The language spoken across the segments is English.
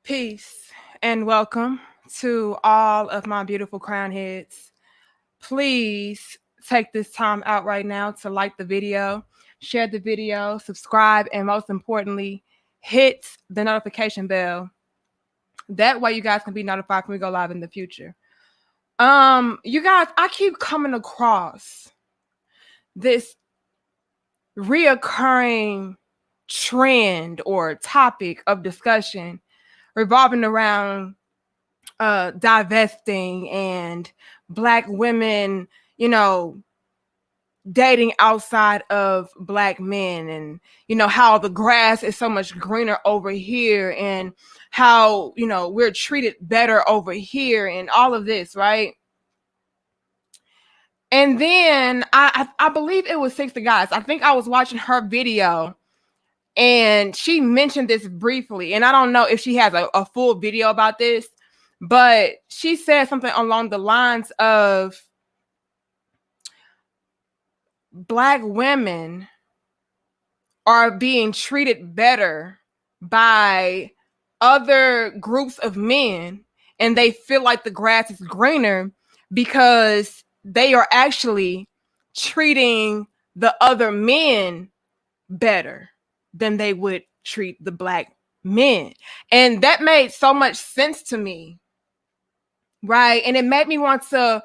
Peace and welcome to all of my beautiful crown heads. Please take this time out right now to like the video, share the video, subscribe, and most importantly, hit the notification bell. That way you guys can be notified when we go live in the future. You guys, I keep coming across this reoccurring trend or topic of discussion revolving around divesting and Black women, dating outside of Black men, and how the grass is so much greener over here, and how we're treated better over here, and all of this, right? And then I believe it was 60 Guys. I think I was watching her video and she mentioned this briefly, and I don't know if she has a full video about this, but she said something along the lines of Black women are being treated better by other groups of men, and they feel like the grass is greener because they are actually treating the other men better than they would treat the Black men. And that made so much sense to me, right? And it made me want to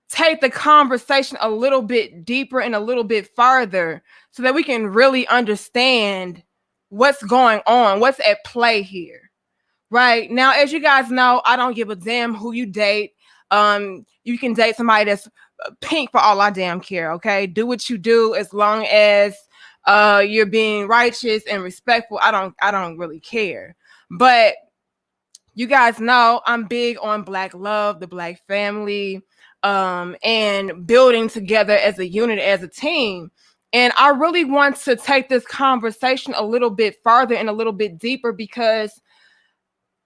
take the conversation a little bit deeper and a little bit farther so that we can really understand what's going on, what's at play here. Right now, as you guys know, I don't give a damn who you date. You can date somebody that's pink for all I damn care. Okay, do what you do as long as you're being righteous and respectful. I don't really care. But you guys know I'm big on Black love, the Black family, and building together as a unit, as a team. And I really want to take this conversation a little bit farther and a little bit deeper, because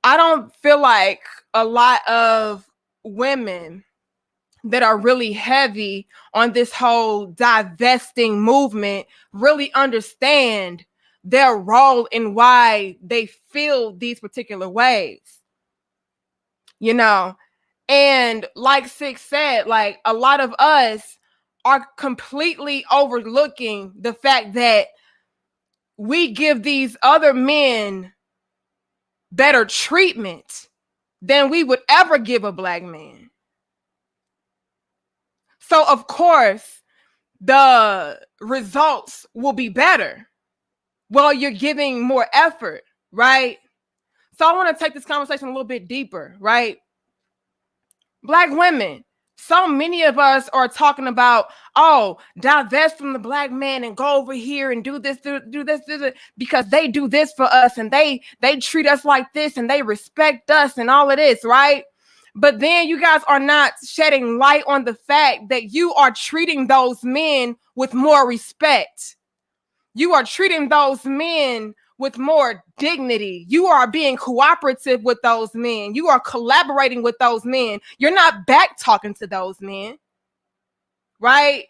I don't feel like a lot of women that are really heavy on this whole divesting movement really understand their role and why they feel these particular ways. And like Six said, like, a lot of us are completely overlooking the fact that we give these other men better treatment than we would ever give a Black man. So of course, the results will be better. Well, you're giving more effort, right? So I want to take this conversation a little bit deeper, right? Black women, so many of us are talking about, oh, divest from the Black man and go over here and do this, because they do this for us, and they treat us like this, and they respect us and all of this, right? But then you guys are not shedding light on the fact that you are treating those men with more respect. You are treating those men with more dignity. You are being cooperative with those men. You are collaborating with those men. You're not back talking to those men, right?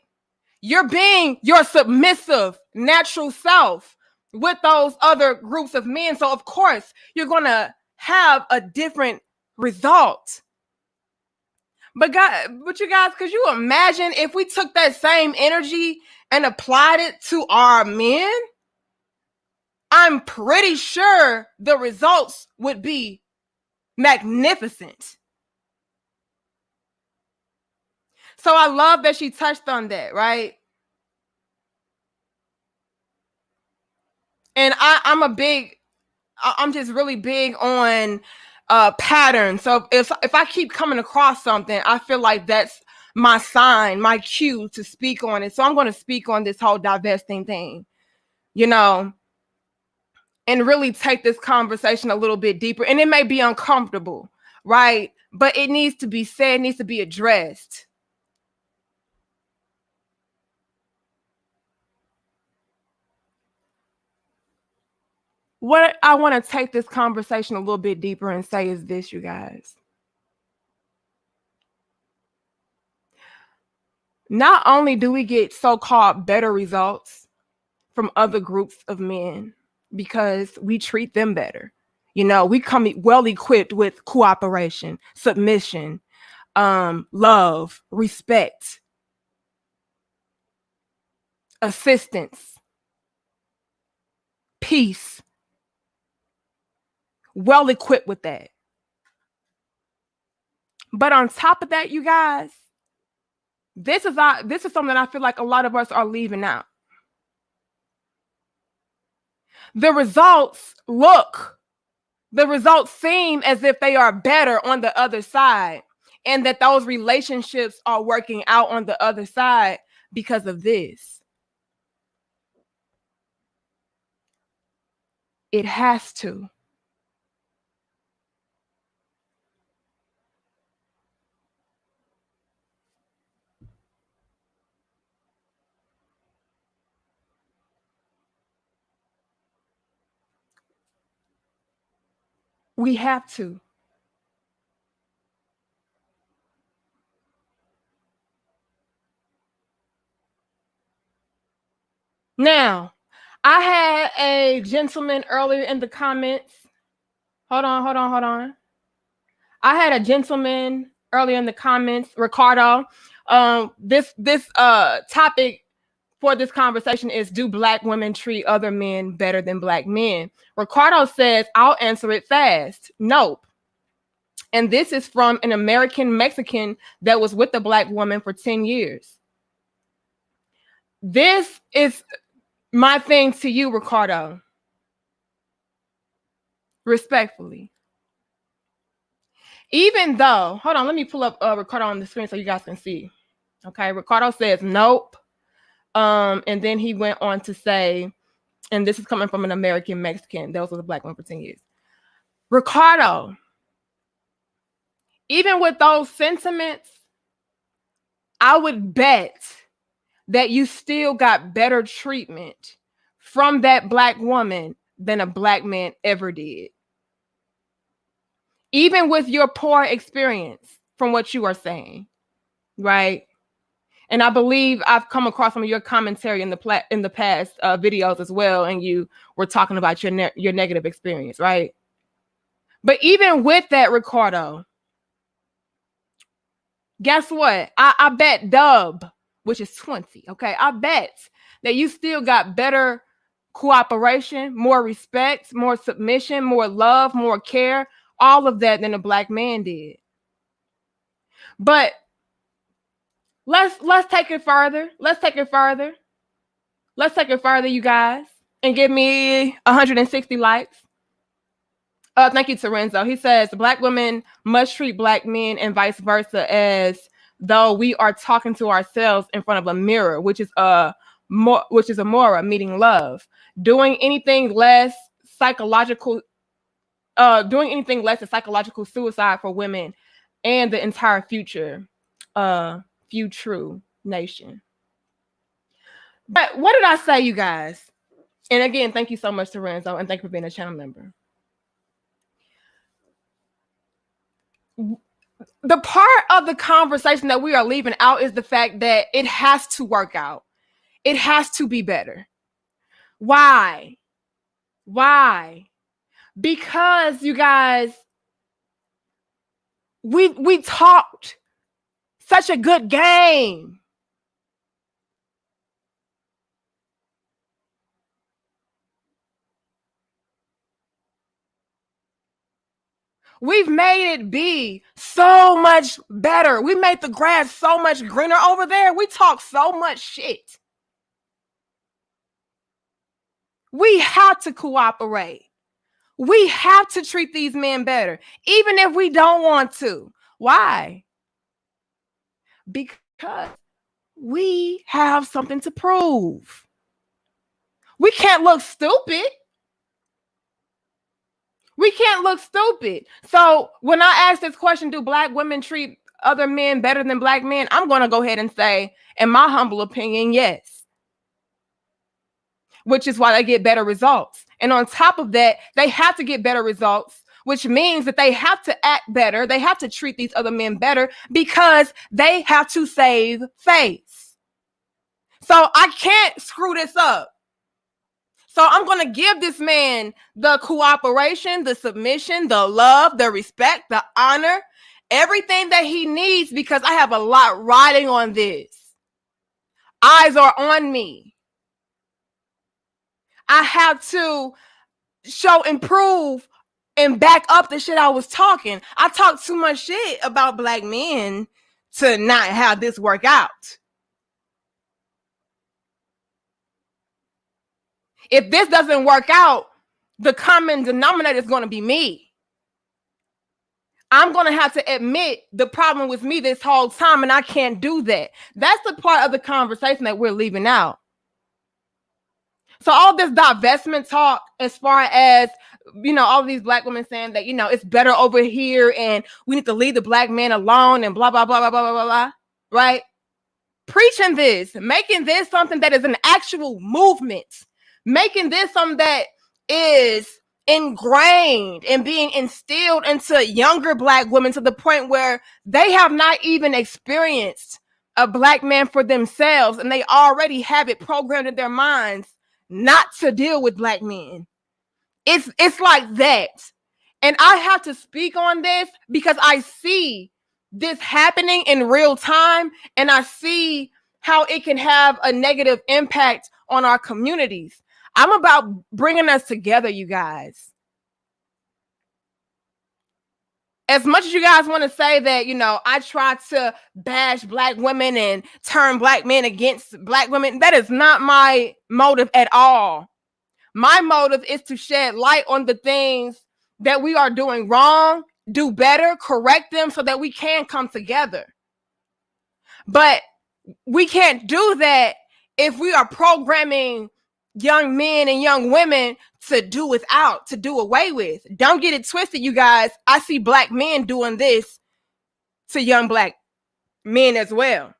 You're being your submissive, natural self with those other groups of men. So of course, you're going to have a different result. But you guys, could you imagine if we took that same energy and applied it to our men? I'm pretty sure the results would be magnificent. So I love that she touched on that, right? And I'm just really big on pattern. So if I keep coming across something, I feel like that's my sign, my cue to speak on it. So I'm going to speak on this whole divesting thing, and really take this conversation a little bit deeper. And it may be uncomfortable, right? But it needs to be said, needs to be addressed. What I want to take this conversation a little bit deeper and say is this, you guys. Not only do we get so-called better results from other groups of men because we treat them better, You know, we come well equipped with cooperation, submission, love, respect, assistance, peace, well equipped with that. But on top of that, you guys, this is something I feel like a lot of us are leaving out. The results seem as if they are better on the other side, and that those relationships are working out on the other side because of this. It has to. We have to. Now, I had a gentleman earlier in the comments. Hold on. I had a gentleman earlier in the comments, Ricardo. This topic for this conversation is, do Black women treat other men better than Black men? Ricardo says, I'll answer it fast. Nope. And this is from an American Mexican that was with a Black woman for 10 years. This is my thing to you, Ricardo. Respectfully. Even though, hold on, let me pull up Ricardo on the screen so you guys can see. Okay, Ricardo says nope. And then he went on to say, and this is coming from an American Mexican that was with a Black woman for 10 years. Ricardo, even with those sentiments, I would bet that you still got better treatment from that Black woman than a Black man ever did. Even with your poor experience from what you are saying, right? And I believe I've come across some of your commentary in the past videos as well, and you were talking about your negative experience, right? But even with that, Ricardo, guess what? I bet Dub, which is 20, okay? I bet that you still got better cooperation, more respect, more submission, more love, more care, all of that than a Black man did. But let's take it further. Let's take it further, you guys, and give me 160 likes. Thank you, Terenzo. He says Black women must treat Black men and vice versa as though we are talking to ourselves in front of a mirror, which is amora, meaning love. Doing anything less is psychological suicide for women and the entire future nation. But what did I say, you guys? And again, thank you so much, Terenzo, and thank you for being a channel member. The part of the conversation that we are leaving out is the fact that it has to work out. It has to be better. Why? Because, you guys, we talked such a good game. We've made it be so much better. We made the grass so much greener over there. We talk so much shit. We have to cooperate. We have to treat these men better, even if we don't want to. Why? Because we have something to prove. We can't look stupid. So when I ask this question, do Black women treat other men better than Black men? I'm going to go ahead and say, in my humble opinion, yes. Which is why they get better results. And on top of that, they have to get better results, which means that they have to act better. They have to treat these other men better because they have to save face. So I can't screw this up. So I'm going to give this man the cooperation, the submission, the love, the respect, the honor, everything that he needs, because I have a lot riding on this. Eyes are on me. I have to show, improve, and back up the shit I was talking. I talk too much shit about black men to not have this work out. If this doesn't work out, the common denominator is going to be me. I'm going to have to admit the problem with me this whole time, and I can't do that. That's the part of the conversation that we're leaving out. So all this divestment talk, as far as, you know, all these black women saying that, you know, it's better over here and we need to leave the black man alone and blah, blah, blah, blah, blah, blah, blah, right? Preaching this, making this something that is an actual movement, making this something that is ingrained and being instilled into younger black women to the point where they have not even experienced a black man for themselves, and they already have it programmed in their minds not to deal with black men. It's like that. And I have to speak on this because I see this happening in real time, and I see how it can have a negative impact on our communities. I'm about bringing us together, you guys. As much as you guys want to say that, you know, I try to bash black women and turn black men against black women, that is not my motive at all. My motive is to shed light on the things that we are doing wrong, do better, correct them so that we can come together. But we can't do that if we are programming young men and young women to do without, to do away with. Don't get it twisted, you guys. I see black men doing this to young black men as well.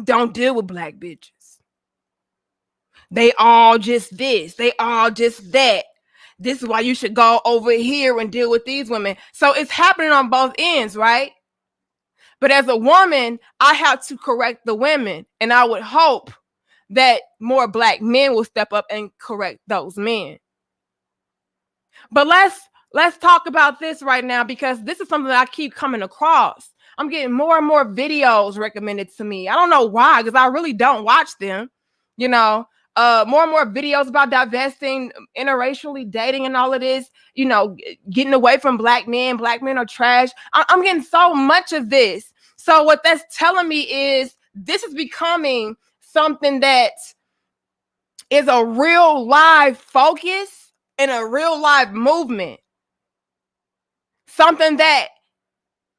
Don't deal with black bitches. They all just this. They all just that. This is why you should go over here and deal with these women. So it's happening on both ends, right? But as a woman, I have to correct the women. And I would hope that more black men will step up and correct those men. But let's talk about this right now, because this is something that I keep coming across. I'm getting more and more videos recommended to me. I don't know why, because I really don't watch them. You know, more and more videos about divesting, interracially dating, and all of this. You know, getting away from black men. Black men are trash. I'm getting so much of this. So what that's telling me is this is becoming something that is a real live focus and a real live movement. Something that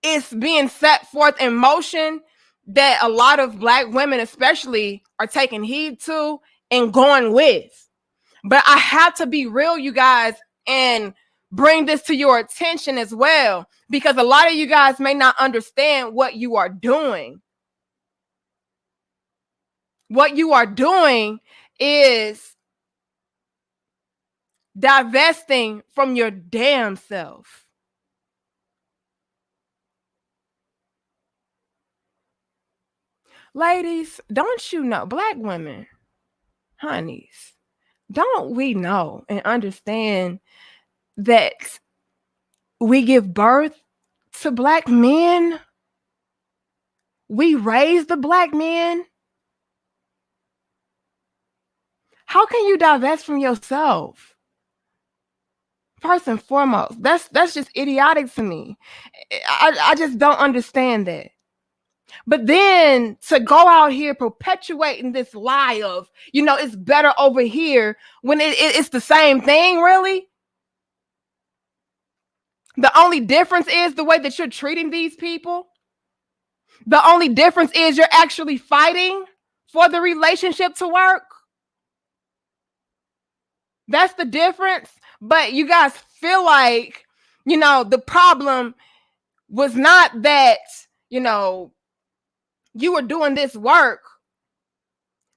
is being set forth in motion that a lot of black women especially are taking heed to and going with. But I have to be real, you guys, and bring this to your attention as well, because a lot of you guys may not understand what you are doing. What you are doing is divesting from your damn self. Ladies, don't you know, black women, honeys, don't we know and understand that we give birth to black men? We raise the black men. How can you divest from yourself? First and foremost, that's just idiotic to me. I just don't understand that. But then to go out here perpetuating this lie of, you know, it's better over here when it's the same thing, really. The only difference is the way that you're treating these people. The only difference is you're actually fighting for the relationship to work. That's the difference. But you guys feel like, you know, the problem was not that, you know, you were doing this work.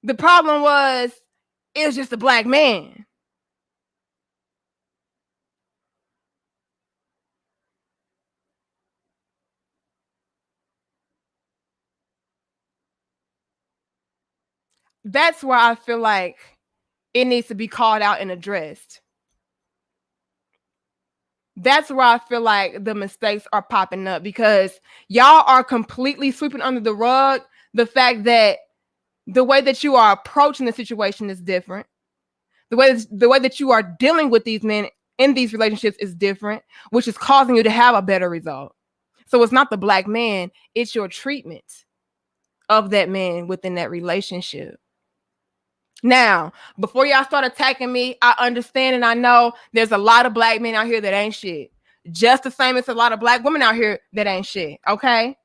The problem was it was just a black man. That's where I feel like it needs to be called out and addressed. That's where I feel like the mistakes are popping up, because y'all are completely sweeping under the rug the fact that the way that you are approaching the situation is different. The way that you are dealing with these men in these relationships is different, which is causing you to have a better result. So it's not the black man, it's your treatment of that man within that relationship. Now, before y'all start attacking me, I understand and I know there's a lot of black men out here that ain't shit. Just the same as a lot of black women out here that ain't shit, okay?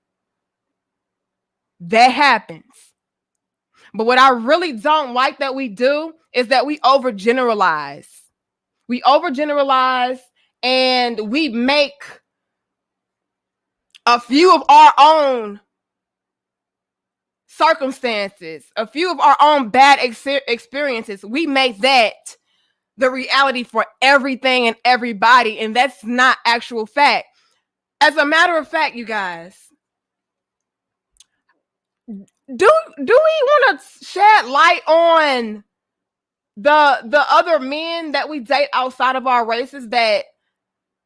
That happens. But what I really don't like that we do is that we overgeneralize. We overgeneralize and we make a few of our own circumstances, a few of our own bad experiences, we make that the reality for everything and everybody, and that's not actual fact. As a matter of fact, you guys, do we want to shed light on the other men that we date outside of our races, that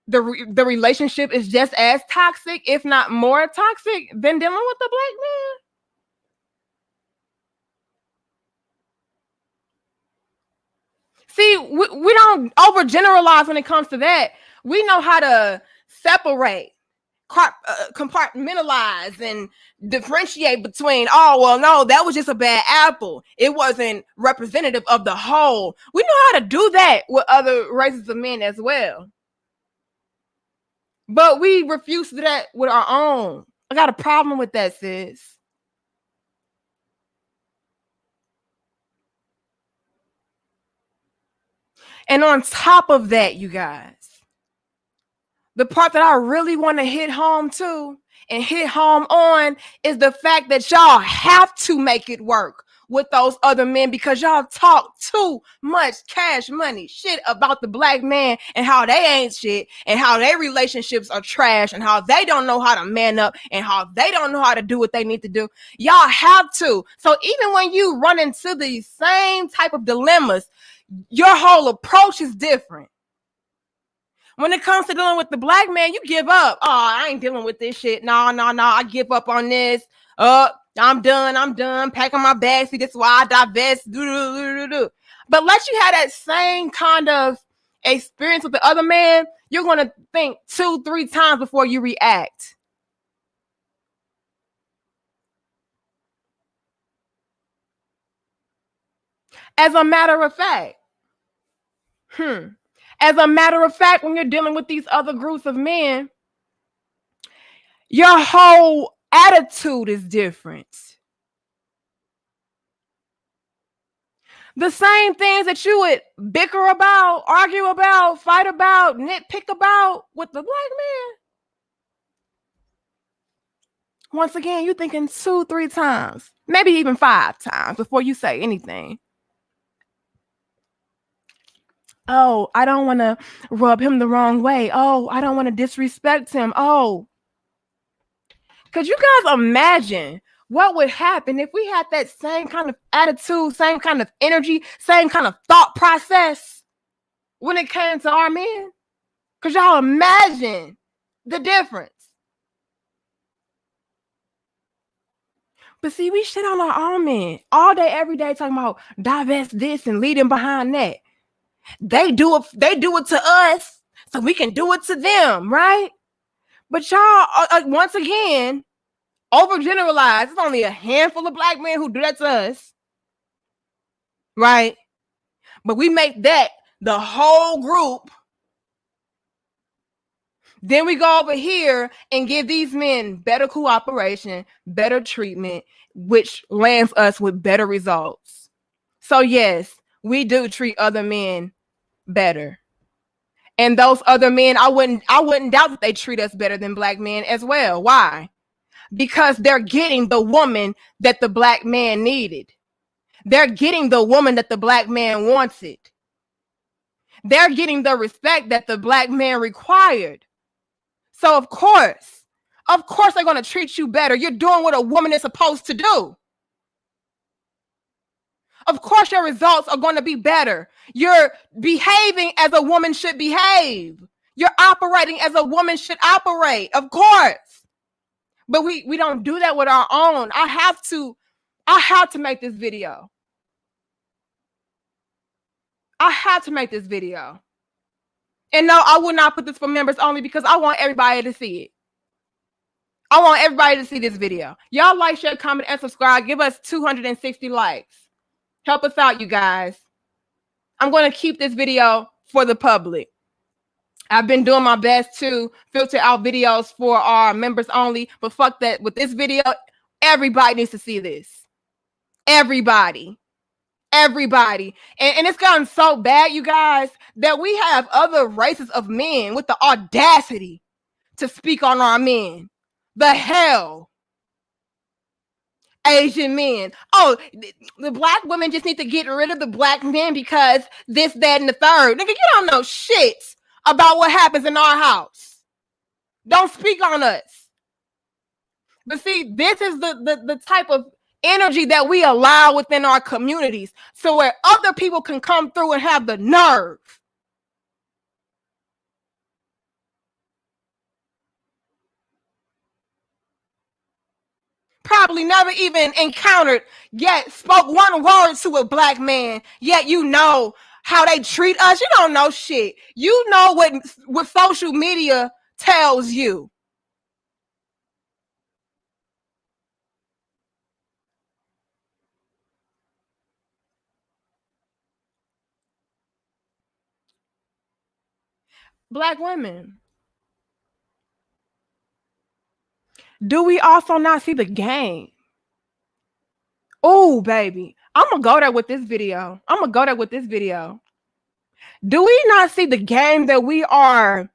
the relationship is just as toxic, if not more toxic, than dealing with the black man? See, we don't overgeneralize when it comes to that. We know how to separate, compartmentalize, and differentiate between, oh, well, no, that was just a bad apple. It wasn't representative of the whole. We know how to do that with other races of men as well. But we refuse to do that with our own. I got a problem with that, sis. And on top of that, you guys, the part that I really want to hit home to and hit home on is the fact that y'all have to make it work with those other men, because y'all talk too much cash money shit about the black man and how they ain't shit and how their relationships are trash and how they don't know how to man up and how they don't know how to do what they need to do. Y'all have to. So even when you run into these same type of dilemmas, your whole approach is different. When it comes to dealing with the black man, you give up. Oh, I ain't dealing with this shit. No, I give up on this. I'm done. Packing my bags. See, this is why I divest. But let you have that same kind of experience with the other man, you're going to think 2-3 times before you react. As a matter of fact, when you're dealing with these other groups of men, your whole attitude is different. The same things that you would bicker about, argue about, fight about, nitpick about with the black man, once again, you're thinking 2-3 times, maybe even 5 times before you say anything. Oh, I don't want to rub him the wrong way. Oh, I don't want to disrespect him. Oh, could you guys imagine what would happen if we had that same kind of attitude, same kind of energy, same kind of thought process when it came to our men? Could y'all imagine the difference? But see, we shit on our own men all day, every day, talking about divest this and lead them behind that. They do it to us, so we can do it to them, right? But y'all, once again, overgeneralize. It's only a handful of black men who do that to us, right? But we make that the whole group. Then we go over here and give these men better cooperation, better treatment, which lands us with better results. So yes, we do treat other men better. And those other men, I wouldn't doubt that they treat us better than black men as well. Why? Because they're getting the woman that the black man needed. They're getting the woman that the black man wanted. They're getting the respect that the black man required. So of course they're going to treat you better. You're doing what a woman is supposed to do. Of course, your results are going to be better. You're behaving as a woman should behave. You're operating as a woman should operate, of course. But we don't do that with our own. I have to make this video. I have to make this video. And no, I will not put this for members only because I want everybody to see it. I want everybody to see this video. Y'all like, share, comment, and subscribe. Give us 260 likes. Help us out, you guys. I'm going to keep this video for the public. I've been doing my best to filter out videos for our members only, but fuck that. With this video, everybody needs to see this. Everybody. Everybody. And it's gotten so bad, you guys, that we have other races of men with the audacity to speak on our men. The hell? Asian men. Oh, the black women just need to get rid of the black men because this, that, and the third. Nigga, you don't know shit about what happens in our house. Don't speak on us. But see, this is the type of energy that we allow within our communities, so where other people can come through and have the nerve. Probably never even encountered, yet spoke one word to a black man, yet you know how they treat us. You don't know shit. You know what social media tells you. Black women. Do we also not see the game? Oh, baby. I'm going to go there with this video. Do we not see the game that we are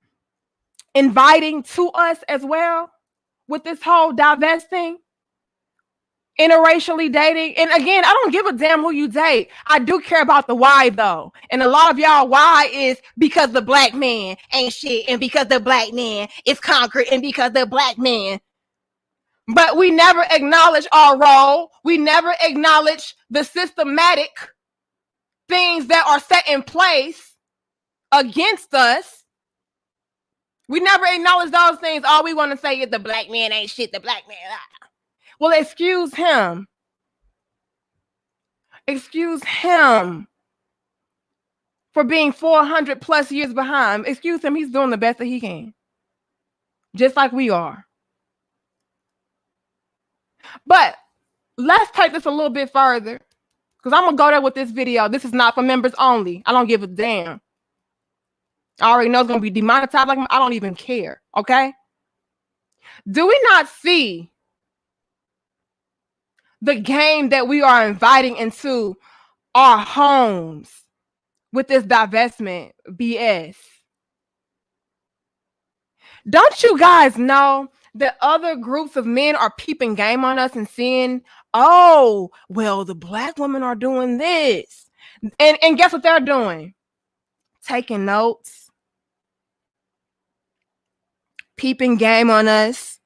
inviting to us as well with this whole divesting, interracially dating? And again, I don't give a damn who you date. I do care about the why, though. And a lot of y'all why is because the black man ain't shit, and because the black man is conquered, and because the black man. But we never acknowledge our role. We never acknowledge the systematic things that are set in place against us. We never acknowledge those things. All we want to say is the black man ain't shit, the black man. Well, excuse him. Excuse him for being 400 plus years behind. Excuse him. He's doing the best that he can. Just like we are. But let's take this a little bit further, because I'm going to go there with this video. This is not for members only. I don't give a damn. I already know it's going to be demonetized. Like, I don't even care. Okay? Do we not see the game that we are inviting into our homes with this divestment BS? Don't you guys know that other groups of men are peeping game on us and seeing, oh, well, the black women are doing this. And guess what they're doing? Taking notes. Peeping game on us.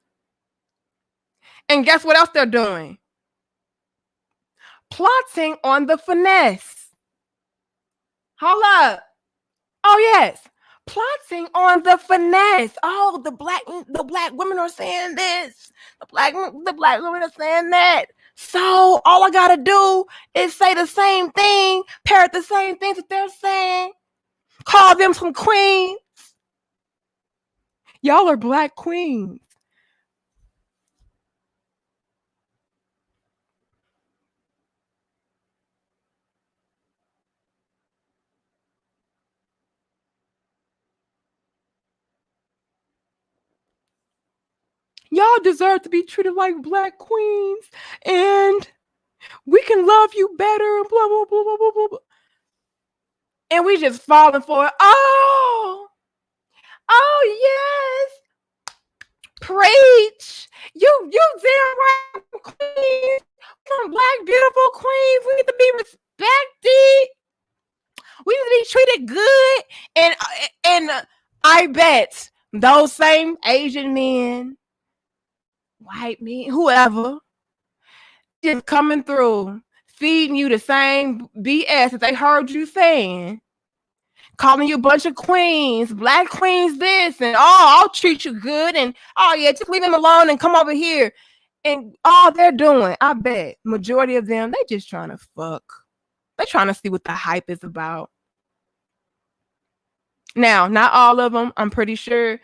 And guess what else they're doing? Plotting on the finesse. Hold up. Oh, yes. Plotting on the finesse. Oh, the black women are saying this. The black women are saying that. So all I gotta do is say the same thing, parrot the same things that they're saying, call them some queens. Y'all are black queens. Y'all deserve to be treated like black queens, and we can love you better, and blah, blah, blah, blah, blah, blah. And we just falling for it. Oh, yes. Preach. You damn right, queens. Some black, beautiful queens. We need to be respected. We need to be treated good. And I bet those same Asian men, white men, whoever, just coming through, feeding you the same BS that they heard you saying, calling you a bunch of queens, black queens this, and I'll treat you good, and yeah, just leave them alone and come over here. And all they're doing, I bet, majority of them, they just trying to fuck. They're trying to see what the hype is about. Now, not all of them. I'm pretty sure,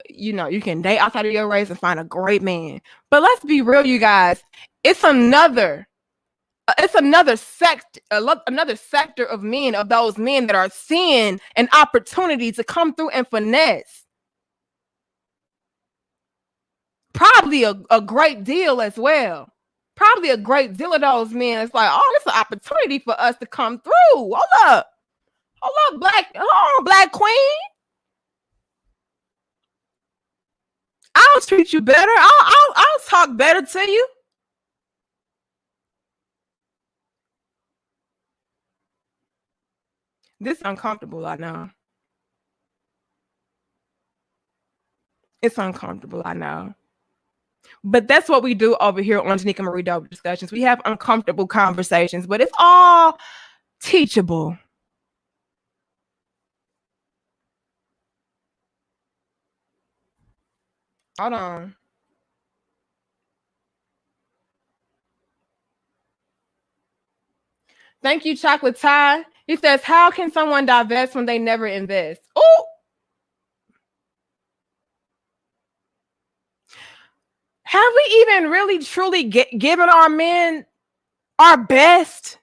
you can date outside of your race and find a great man. But let's be real, you guys. It's another sector of men, of those men that are seeing an opportunity to come through and finesse. Probably a great deal as well. Probably a great deal of those men. It's like, it's an opportunity for us to come through. Hold up, black queen. I'll treat you better. I'll talk better to you. This is uncomfortable, I know. It's uncomfortable, I know. But that's what we do over here on Janika Marie Dope Discussions. We have uncomfortable conversations, but it's all teachable. Hold on. Thank you, Chocolate Tie. He says, how can someone divest when they never invest? Oh, have we even really truly given our men our best?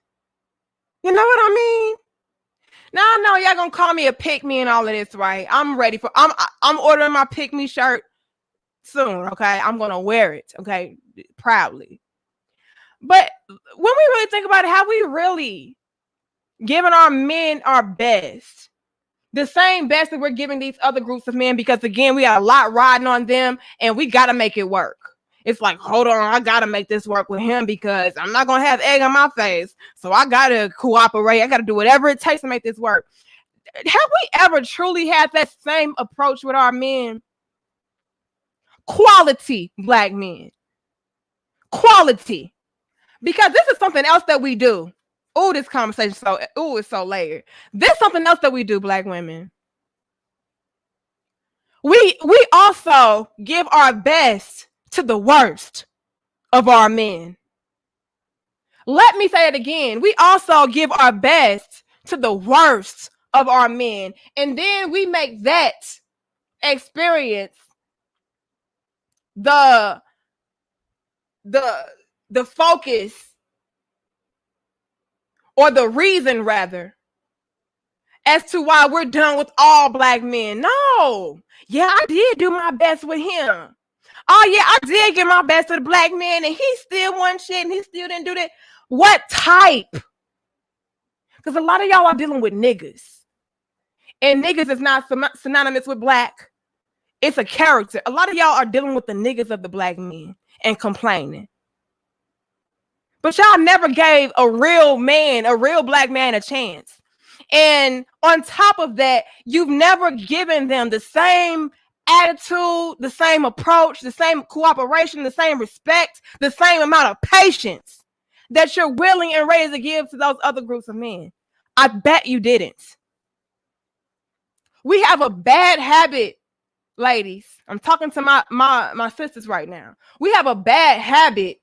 You know what I mean? No, y'all gonna call me a pick me and all of this, right? I'm ready for. I'm ordering my pick me shirt soon. Okay, I'm gonna wear it. Okay, proudly. But when we really think about it, have we really given our men our best? The same best that we're giving these other groups of men, because again, we got a lot riding on them and we got to make it work. It's like, hold on, I got to make this work with him because I'm not going to have egg on my face. So I got to cooperate. I got to do whatever it takes to make this work. Have we ever truly had that same approach with our men? Quality black men. Quality. Because this is something else that we do. Oh, this conversation is so layered. This is something else that we do, black women. We also give our best to the worst of our men. Let me say it again. We also give our best to the worst of our men. And then we make that experience the focus, or the reason rather, as to why we're done with all black men. No. Yeah, I did do my best with him. Oh, yeah, I did give my best to the black man, and he still wasn't shit, and he still didn't do that. What type? Because a lot of y'all are dealing with niggas. And niggas is not synonymous with black. It's a character. A lot of y'all are dealing with the niggas of the black men and complaining. But y'all never gave a real black man a chance. And on top of that, you've never given them the same attitude, the same approach, the same cooperation, the same respect, the same amount of patience that you're willing and ready to give to those other groups of men. I bet you didn't. We have a bad habit, ladies. I'm talking to my sisters right now. We have a bad habit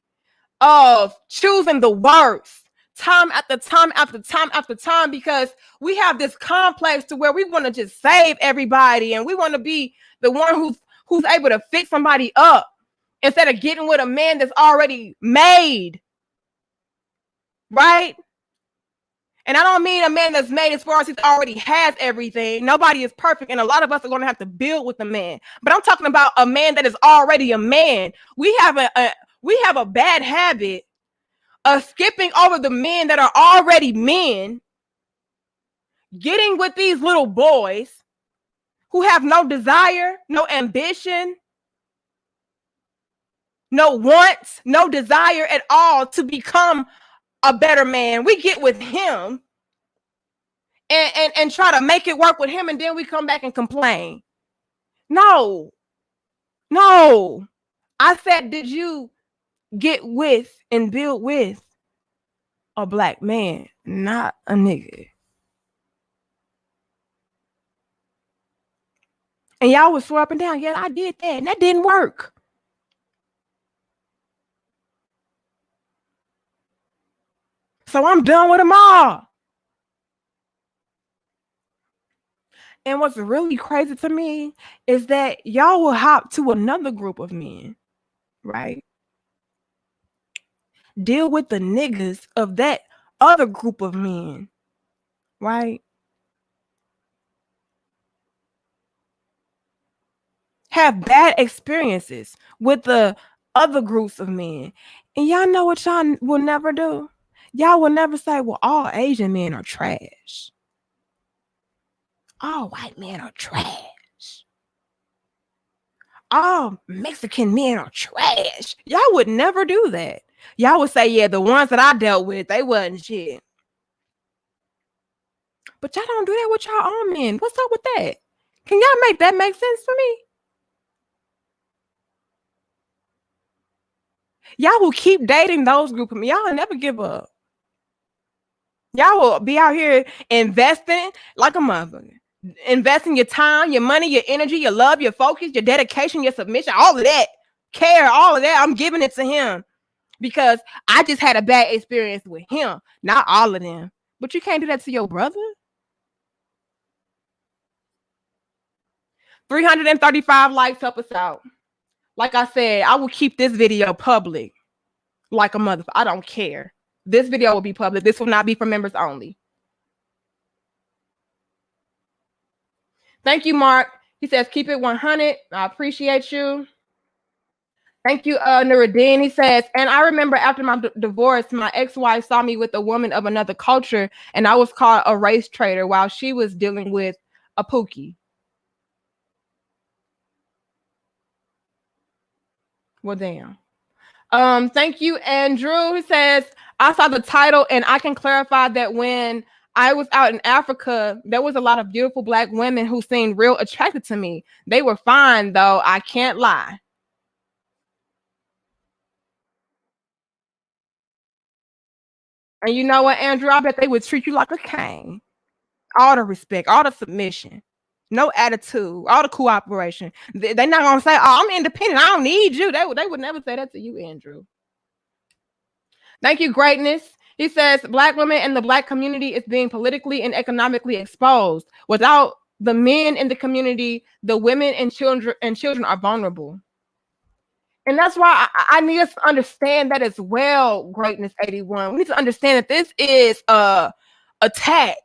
of choosing the worst time after time after time after time, because we have this complex to where we want to just save everybody and we want to be the one who's able to fix somebody up instead of getting with a man that's already made, right? And I don't mean a man that's made as far as he already has everything. Nobody is perfect, and a lot of us are going to have to build with a man. But I'm talking about a man that is already a man. We have a bad habit of skipping over the men that are already men, getting with these little boys who have no desire, no ambition, no wants, no desire at all to become a better man. We get with him and try to make it work with him, and then we come back and complain. No. I said, did you get with and build with a black man, not a nigga. And y'all was swear up and down, yeah, I did that, and that didn't work. So I'm done with them all. And what's really crazy to me is that y'all will hop to another group of men, right? Deal with the niggas of that other group of men, right? Have bad experiences with the other groups of men. And y'all know what y'all will never do? Y'all will never say, well, all Asian men are trash. All white men are trash. All Mexican men are trash. Y'all would never do that. Y'all would say, yeah, the ones that I dealt with, they wasn't shit. But y'all don't do that with y'all own men. What's up with that? Can y'all make that make sense for me? Y'all will keep dating those group of men. Y'all will never give up. Y'all will be out here investing like a motherfucker. Investing your time, your money, your energy, your love, your focus, your dedication, your submission, all of that. Care, all of that. I'm giving it to him because I just had a bad experience with him. Not all of them. But you can't do that to your brother. 335 likes help us out. Like I said, I will keep this video public like a motherfucker. I don't care. This video will be public. This will not be for members only. Thank you, Mark. He says, keep it 100. I appreciate you. Thank you, Nuruddin. He says, and I remember after my divorce, my ex-wife saw me with a woman of another culture, and I was called a race traitor while she was dealing with a Pookie. Well, damn. Thank you, Andrew. He says, I saw the title, and I can clarify that when I was out in Africa, there was a lot of beautiful black women who seemed real attracted to me. They were fine, though. I can't lie. And you know what, Andrew? I bet they would treat you like a king. All the respect, all the submission, no attitude, all the cooperation. They're not gonna say, "Oh, I'm independent. I don't need you." They would never say that to you, Andrew. Thank you, greatness. He says, black women and the black community is being politically and economically exposed. Without the men in the community, the women and children are vulnerable. And that's why I need us to understand that as well, Greatness 81. We need to understand that this is a attack.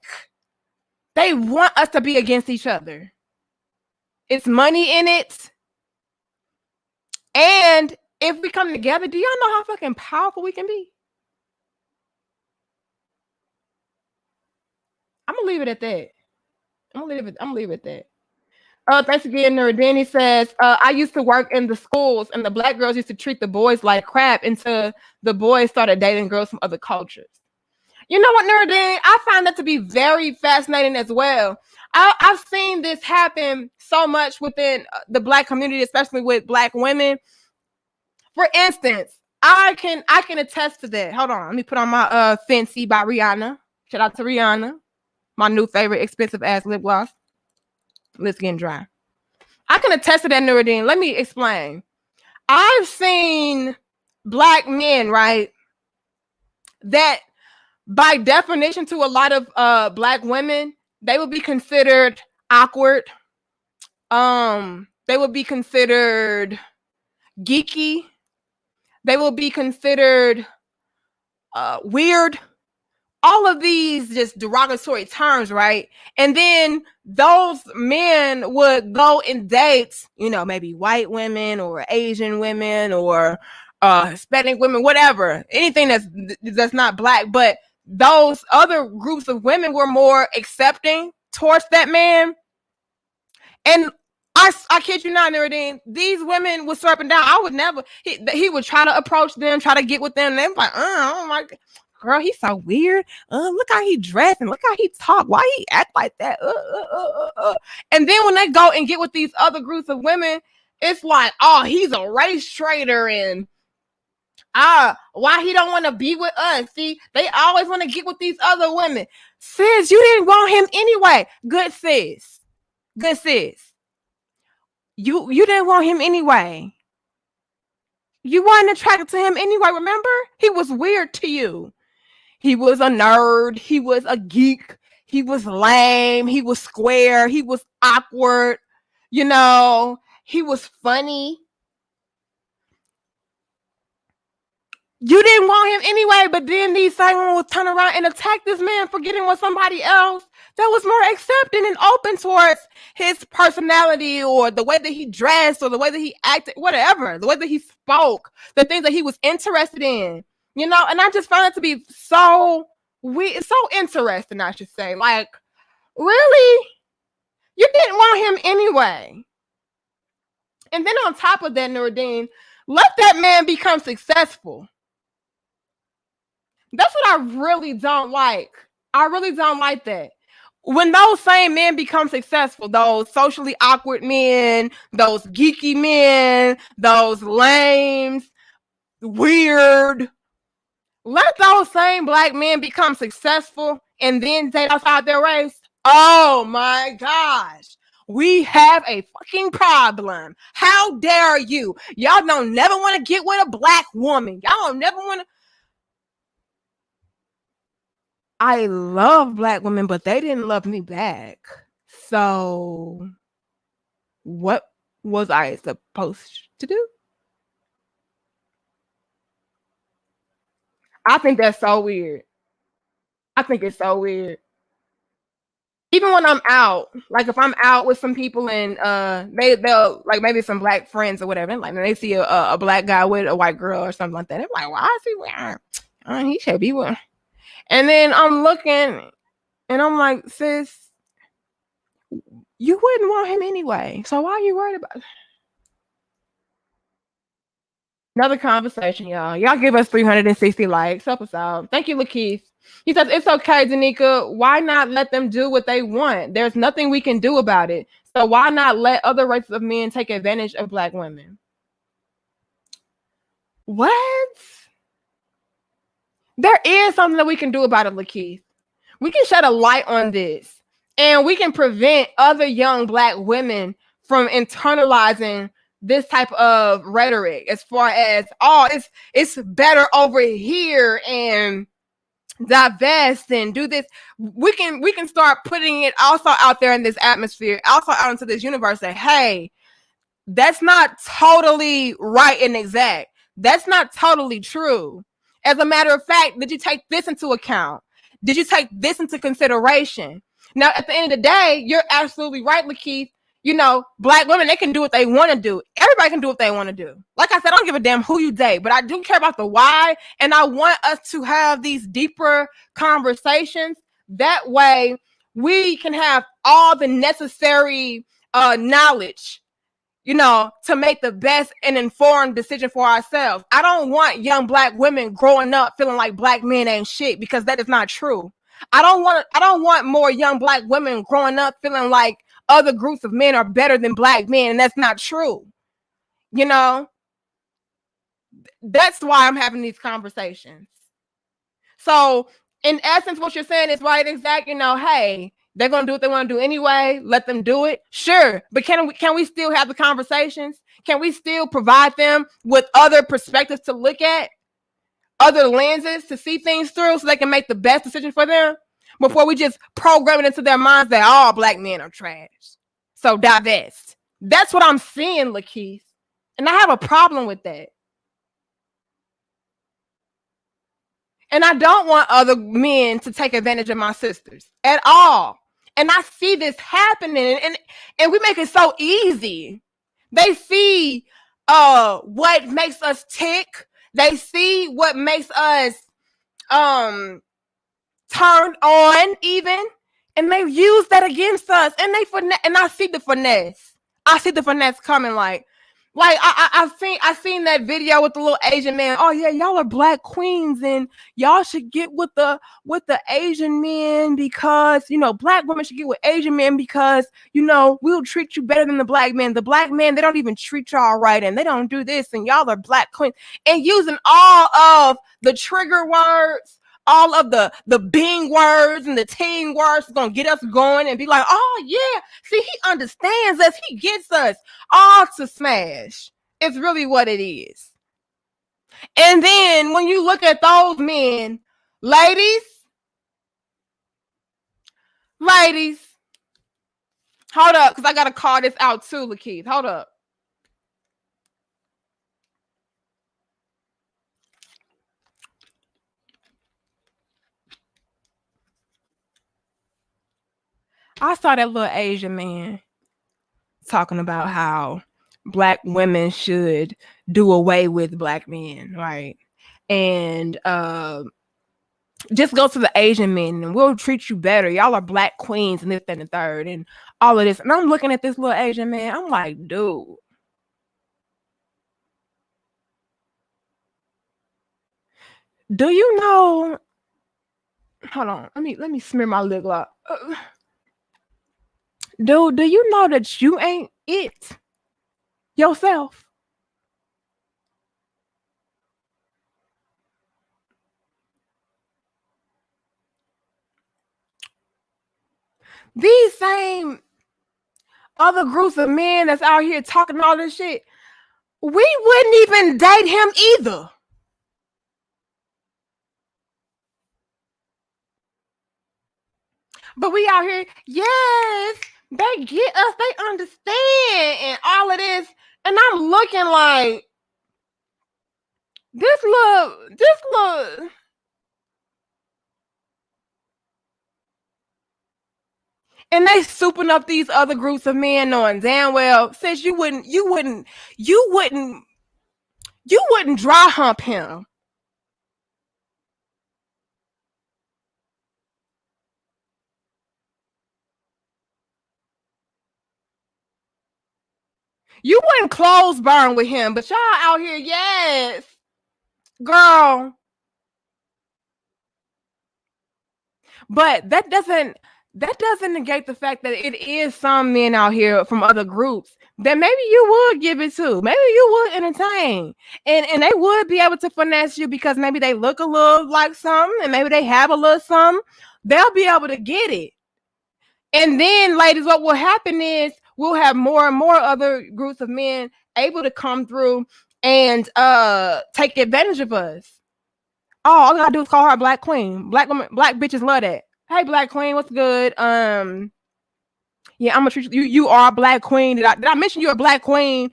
They want us to be against each other. It's money in it. And if we come together, do y'all know how fucking powerful we can be? I'm gonna leave it at that. I'm gonna leave it at that. Thanks again, Nuruddin. He says, I used to work in the schools and the black girls used to treat the boys like crap until the boys started dating girls from other cultures. You know what, Nuruddin? I find that to be very fascinating as well. I've seen this happen so much within the black community, especially with black women. For instance, I can attest to that. Hold on, let me put on my Fenty by Rihanna. Shout out to Rihanna, my new favorite expensive ass lip gloss. Lips getting dry. I can attest to that, Nuruddin. Let me explain. I've seen black men, right, that by definition to a lot of black women, they would be considered awkward. They would be considered geeky. They will be considered weird. All of these just derogatory terms, right? And then those men would go and date, maybe white women or Asian women or Hispanic women, whatever, anything that's not black. But those other groups of women were more accepting towards that man. And I kid you not, Nuruddin, these women would swear up and down. I would never, he would try to approach them, try to get with them. And they're like, oh my God. Girl, he's so weird. Look how he dressed and look how he talk. Why he act like that? And then when they go and get with these other groups of women, it's like, oh, he's a race traitor and Why he don't want to be with us? See, they always want to get with these other women. Sis, you didn't want him anyway. Good sis. Good sis. You didn't want him anyway. You weren't attracted to him anyway, remember? He was weird to you. He was a nerd. He was a geek. He was lame. He was square. He was awkward. You know, he was funny. You didn't want him anyway, but then these same women will turn around and attack this man for getting with somebody else that was more accepting and open towards his personality or the way that he dressed or the way that he acted, whatever, the way that he spoke, the things that he was interested in, you know. And I just found it to be so weird, so interesting, I should say. Like, really? You didn't want him anyway. And then on top of that, Nordine, let that man become successful. That's what I really don't like. I really don't like that. When those same men become successful, those socially awkward men, those geeky men, those lames, weird, let those same black men become successful and then date outside their race. Oh my gosh. We have a fucking problem. How dare you? Y'all don't never want to get with a black woman. Y'all don't never want to. I love black women, but they didn't love me back. So what was I supposed to do? I think that's so weird. I think it's so weird. Even when I'm out, like if I'm out with some people and they'll like maybe some black friends or whatever, and like they see a black guy with a white girl or something like that, they're like, "Why is he wearing? He should be with." And then I'm looking and I'm like, sis, you wouldn't want him anyway. So why are you worried about it? Another conversation, y'all. Y'all give us 360 likes. Help us out. Thank you, Lakeith. He says, it's okay, Danica. Why not let them do what they want? There's nothing we can do about it. So why not let other races of men take advantage of black women? What? There is something that we can do about it, Lakeith. We can shed a light on this, and we can prevent other young black women from internalizing this type of rhetoric as far as, oh, it's better over here and divest and do this. We can start putting it also out there in this atmosphere, also out into this universe that, hey, that's not totally right and exact. That's not totally true. As a matter of fact, did you take this into account? Did you take this into consideration? Now, at the end of the day, you're absolutely right, Lakeith. You know, black women, they can do what they want to do. Everybody can do what they want to do. Like I said, I don't give a damn who you date, but I do care about the why. And I want us to have these deeper conversations. That way we can have all the necessary knowledge, you know, to make the best and informed decision for ourselves. I don't want young black women growing up feeling like black men ain't shit, because that is not true. I don't want more young black women growing up feeling like other groups of men are better than black men, and that's not true. You know, that's why I'm having these conversations. So in essence, what you're saying is right, exact. You know, hey, they're gonna do what they want to do anyway. Let them do it, sure. But can we still have the conversations? Can we still provide them with other perspectives to look at, other lenses to see things through, so they can make the best decision for them? Before we just program it into their minds that all black men are trash. So divest. That's what I'm seeing, Lakeith. And I have a problem with that. And I don't want other men to take advantage of my sisters at all. And I see this happening, and we make it so easy. They see what makes us tick. They see what makes us turned on even, and they use that against us. And and I see the finesse. I see the finesse coming. Like, Like I seen that video with the little Asian man. Oh yeah, y'all are black queens and y'all should get with the Asian men because black women should get with Asian men because we'll treat you better than the black men. The black men, they don't even treat y'all right and they don't do this and y'all are black queens and using all of the trigger words, all of the Bing words and the teen words is gonna get us going and be like, oh yeah, see, he understands us, he gets us all to smash. It's really what it is. And then when you look at those men, ladies, hold up, because I gotta call this out too, Lakeith. Hold up. I saw that little Asian man talking about how black women should do away with black men, right? And just go to the Asian men and we'll treat you better. Y'all are black queens and this, that, and the third, and all of this. And I'm looking at this little Asian man. I'm like, dude. Do you know? Hold on. Let me smear my lip gloss. Dude, do you know that you ain't it yourself? These same other groups of men that's out here talking all this shit, we wouldn't even date him either. But we out here, yes, they get us, they understand, and all of this. And I'm looking like this look. And they souping up these other groups of men knowing damn well, since you wouldn't dry hump him. You wouldn't close burn with him, but y'all out here, yes. Girl. But that doesn't negate the fact that it is some men out here from other groups that maybe you would give it to. Maybe you would entertain. And they would be able to finesse you because maybe they look a little like something and maybe they have a little something. They'll be able to get it. And then, ladies, what will happen is we'll have more and more other groups of men able to come through and take advantage of us. Oh, all I gotta do is call her a black queen. Black women, black bitches love that. Hey, black queen, what's good? Yeah, I'm gonna treat you. You are a black queen. Did I mention you're a black queen?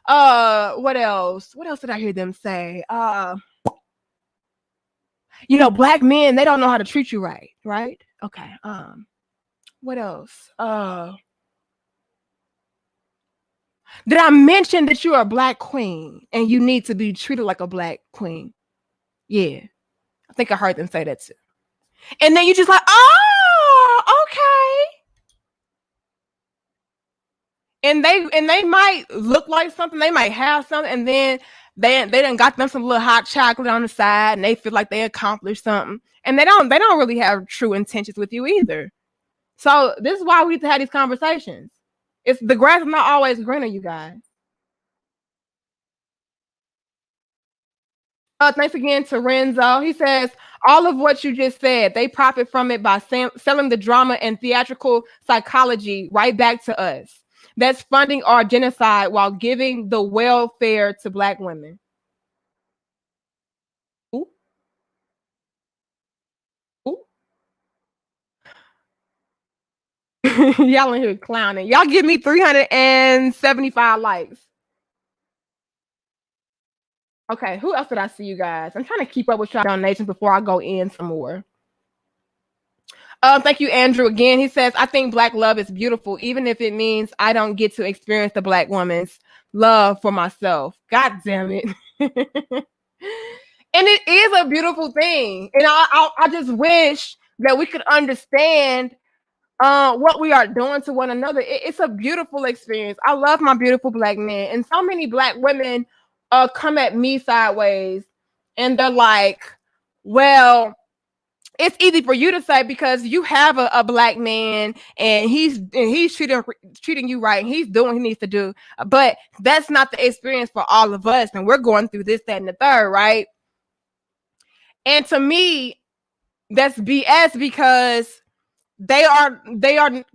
What else? What else did I hear them say? Black men, they don't know how to treat you right, right? Okay. What else? Did I mention that you're a black queen and you need to be treated like a black queen? Yeah. I think I heard them say that too. And then you just like, oh, okay. And they might look like something, they might have something, and then they done got them some little hot chocolate on the side and they feel like they accomplished something. And they don't really have true intentions with you either. So this is why we need to have these conversations. It's the grass is not always greener, you guys. Thanks again to Renzo. He says, all of what you just said, they profit from it by selling the drama and theatrical psychology right back to us. That's funding our genocide while giving the welfare to black women. Ooh. Ooh. Y'all in here clowning. Y'all give me 375 likes. Okay, who else did I see, you guys? I'm trying to keep up with y'all donations before I go in some more. Thank you, Andrew. Again, he says, I think black love is beautiful, even if it means I don't get to experience the black woman's love for myself. God damn it. And it is a beautiful thing. And I just wish that we could understand what we are doing to one another. It's a beautiful experience. I love my beautiful black men, and so many black women come at me sideways, and they're like, well, it's easy for you to say because you have a black man and he's treating you right and he's doing what he needs to do. But that's not the experience for all of us, and we're going through this, that, and the third, right? And to me, that's BS because they are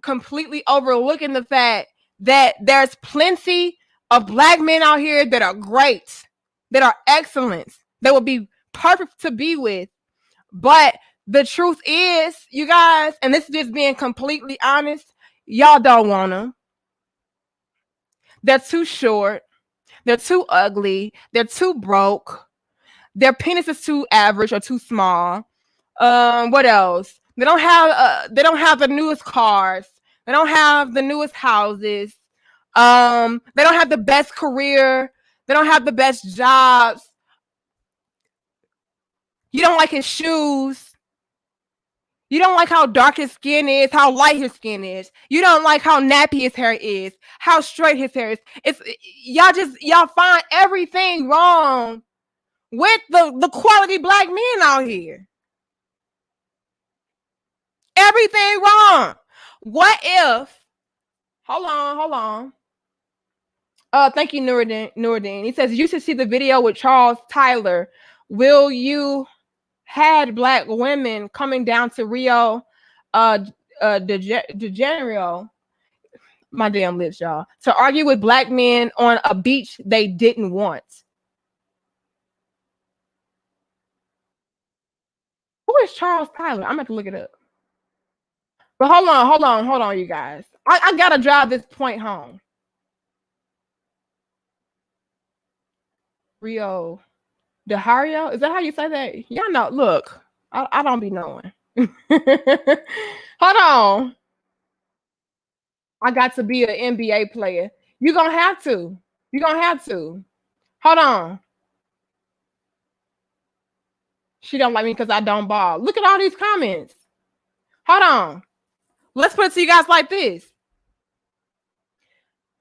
completely overlooking the fact that there's plenty of black men out here that are great, that are excellent, that would be perfect to be with. But the truth is, you guys, and this is just being completely honest, y'all don't want them. They're too short. They're too ugly. They're too broke. Their penis is too average or too small. What else? They don't have the newest cars. They don't have the newest houses. They don't have the best career. They don't have the best jobs. You don't like his shoes. You don't like how dark his skin is, how light his skin is. You don't like how nappy his hair is, how straight his hair is. It's y'all find everything wrong with the quality black men out here. Everything wrong. What if? Hold on. Thank you, Noordin. He says you should see the video with Charles Tyler. Will you had black women coming down to Rio de Janeiro, my damn lips, y'all, to argue with black men on a beach they didn't want. Who is Charles Tyler? I'm going to have to look it up. But hold on, you guys. I got to drive this point home. Rio de Janeiro? Is that how you say that? Y'all know, look, I don't be knowing. Hold on. I got to be an NBA player. You're going to have to. Hold on. She don't like me because I don't ball. Look at all these comments. Hold on. Let's put it to you guys like this.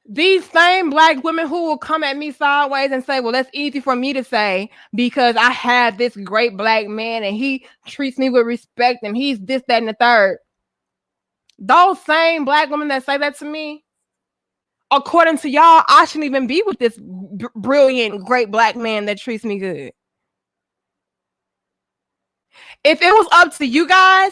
These same black women who will come at me sideways and say, well, that's easy for me to say because I have this great black man and he treats me with respect and he's this, that, and the third. Those same black women that say that to me, according to y'all, I shouldn't even be with this brilliant, great black man that treats me good. If it was up to you guys,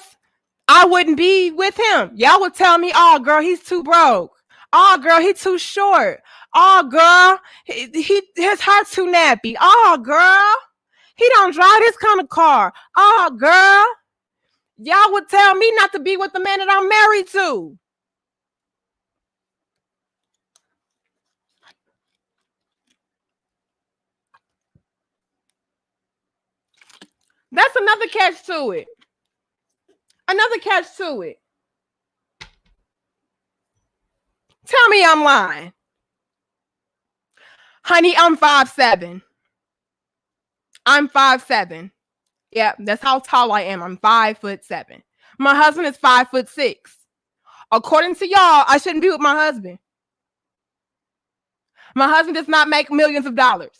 I wouldn't be with him. Y'all would tell me, oh, girl, he's too broke. Oh, girl, he's too short. Oh, girl, his heart's too nappy. Oh, girl, he don't drive this kind of car. Oh, girl, y'all would tell me not to be with the man that I'm married to. That's another catch to it. Tell me I'm lying. Honey, I'm 5'7". I'm 5'7". Yeah, that's how tall I am. I'm 5'7". My husband is 5'6". According to y'all, I shouldn't be with my husband. My husband does not make millions of dollars.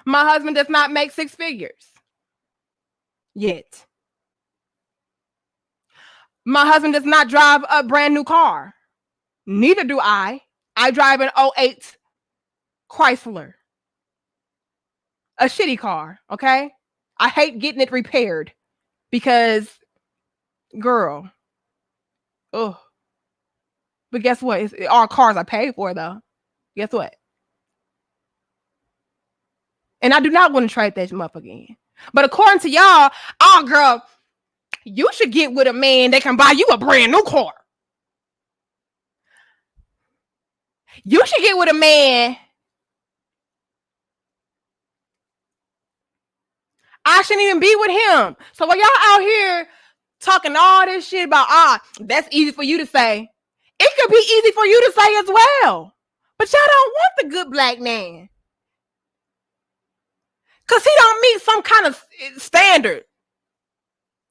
My husband does not make six figures. Yet. My husband does not drive a brand new car. Neither do I. I drive an 08 Chrysler. A shitty car, okay? I hate getting it repaired because, girl, ugh. But guess what? It's all cars I paid for, though. Guess what? And I do not want to trade that up again. But according to y'all, oh, girl, you should get with a man that can buy you a brand new car. You should get with a man. I shouldn't even be with him. So while y'all out here talking all this shit about, that's easy for you to say. It could be easy for you to say as well. But y'all don't want the good black man. Because he don't meet some kind of standard.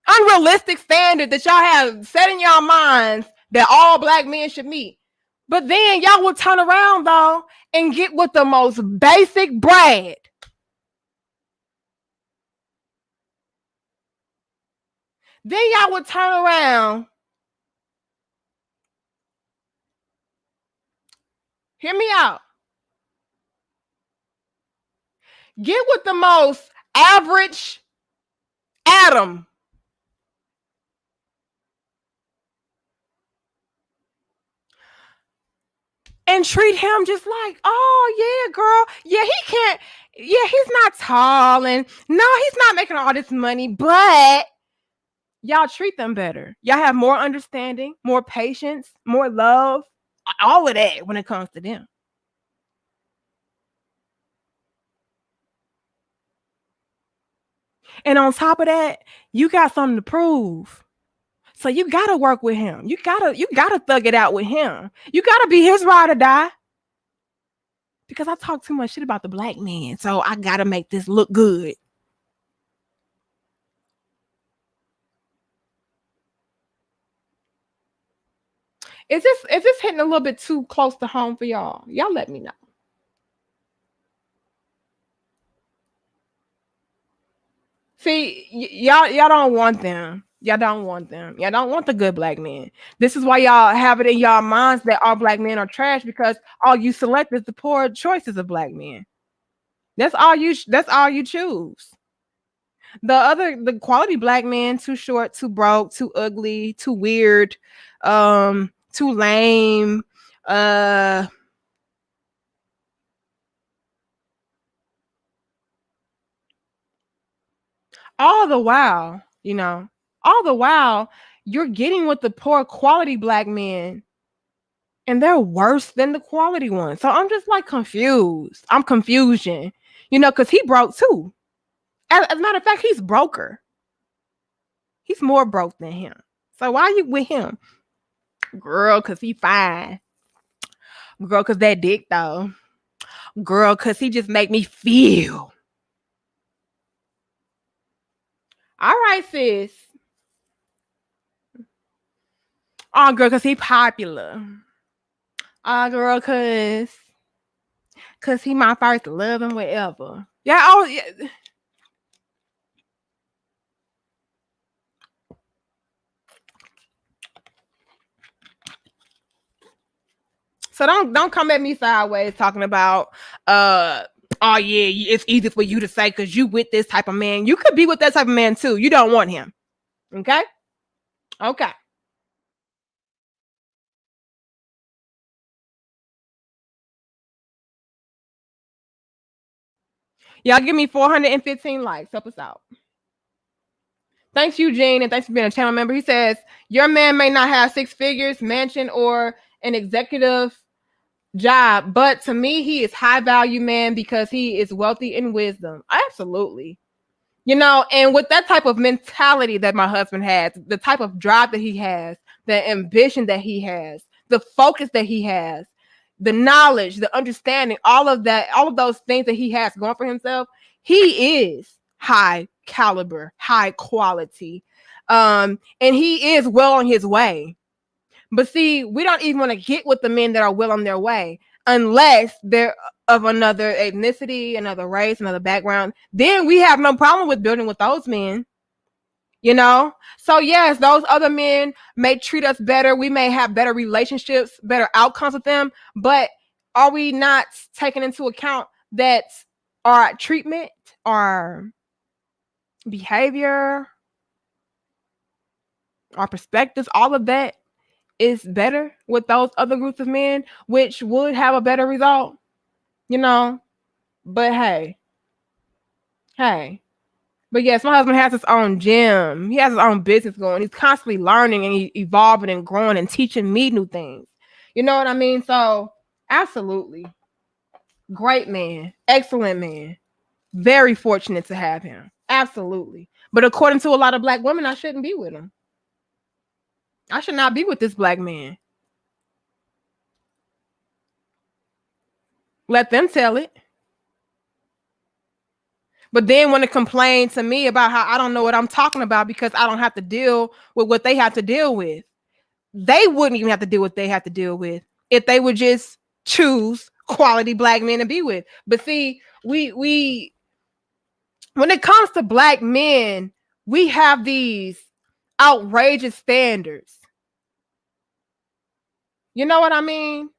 unrealistic standard that y'all have set in your minds that all black men should meet. But then y'all will turn around though and get with the most basic bread. Then y'all would turn around. Hear me out. Get with the most average Adam. And treat him just like, oh yeah, girl. Yeah, he can't. Yeah, he's not tall, and no, he's not making all this money, but y'all treat them better. Y'all have more understanding, more patience, more love, all of that when it comes to them. And on top of that, you got something to prove. So you gotta work with him. You gotta thug it out with him. You gotta be his ride or die. Because I talk too much shit about the black man, so I gotta make this look good. Is this hitting a little bit too close to home for y'all? Y'all let me know. See, y'all don't want them. Y'all don't want them. Y'all don't want the good black men. This is why y'all have it in y'all minds that all black men are trash, because all you select is the poor choices of black men. That's all you choose. The quality black men, too short, too broke, too ugly, too weird, too lame, uh all the while, all the while you're getting with the poor quality black men and they're worse than the quality ones. So I'm just like confused. I'm confusion, because he broke too. As a matter of fact, he's broker. He's more broke than him. So why are you with him? Girl, because he fine. Girl, because that dick though. Girl, because he just make me feel. All right, sis. Oh, girl, because he popular. Oh, girl, because he my first love and whatever. Yeah, oh, yeah. So don't come at me sideways talking about oh yeah, it's easy for you to say because you with this type of man. You could be with that type of man too. You don't want him. Okay? Okay. Y'all give me 415 likes. Help us out. Thanks, Eugene, and thanks for being a channel member. He says, your man may not have six figures, mansion, or an executive job, but to me, he is high value man because he is wealthy in wisdom. Absolutely. And with that type of mentality that my husband has, the type of drive that he has, the ambition that he has, the focus that he has, the knowledge, the understanding, all of that, all of those things that he has going for himself, he is high caliber, high quality. And he is well on his way. But see, we don't even want to get with the men that are well on their way unless they're of another ethnicity, another race, another background. Then we have no problem with building with those men. So yes, those other men may treat us better. We may have better relationships, better outcomes with them. But are we not taking into account that our treatment, our behavior, our perspectives, all of that is better with those other groups of men, which would have a better result, But hey. But yes, my husband has his own gym. He has his own business going. He's constantly learning and evolving and growing and teaching me new things. You know what I mean? So, absolutely. Great man. Excellent man. Very fortunate to have him. Absolutely. But according to a lot of black women, I shouldn't be with him. I should not be with this black man. Let them tell it. But then when they complain to me about how I don't know what I'm talking about because I don't have to deal with what they have to deal with, they wouldn't even have to deal with what they have to deal with if they would just choose quality Black men to be with. But see, we when it comes to Black men, we have these outrageous standards. You know what I mean?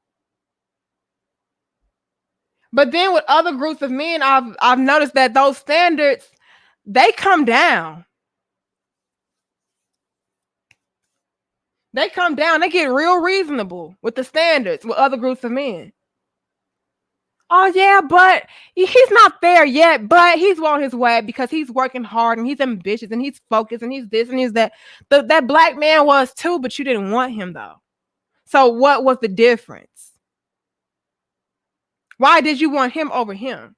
But then with other groups of men, I've noticed that those standards, they come down. They come down. They get real reasonable with the standards with other groups of men. Oh yeah, but he's not there yet, but he's on his way because he's working hard and he's ambitious and he's focused and he's this and he's that. That Black man was too, but you didn't want him though. So what was the difference? Why did you want him over him?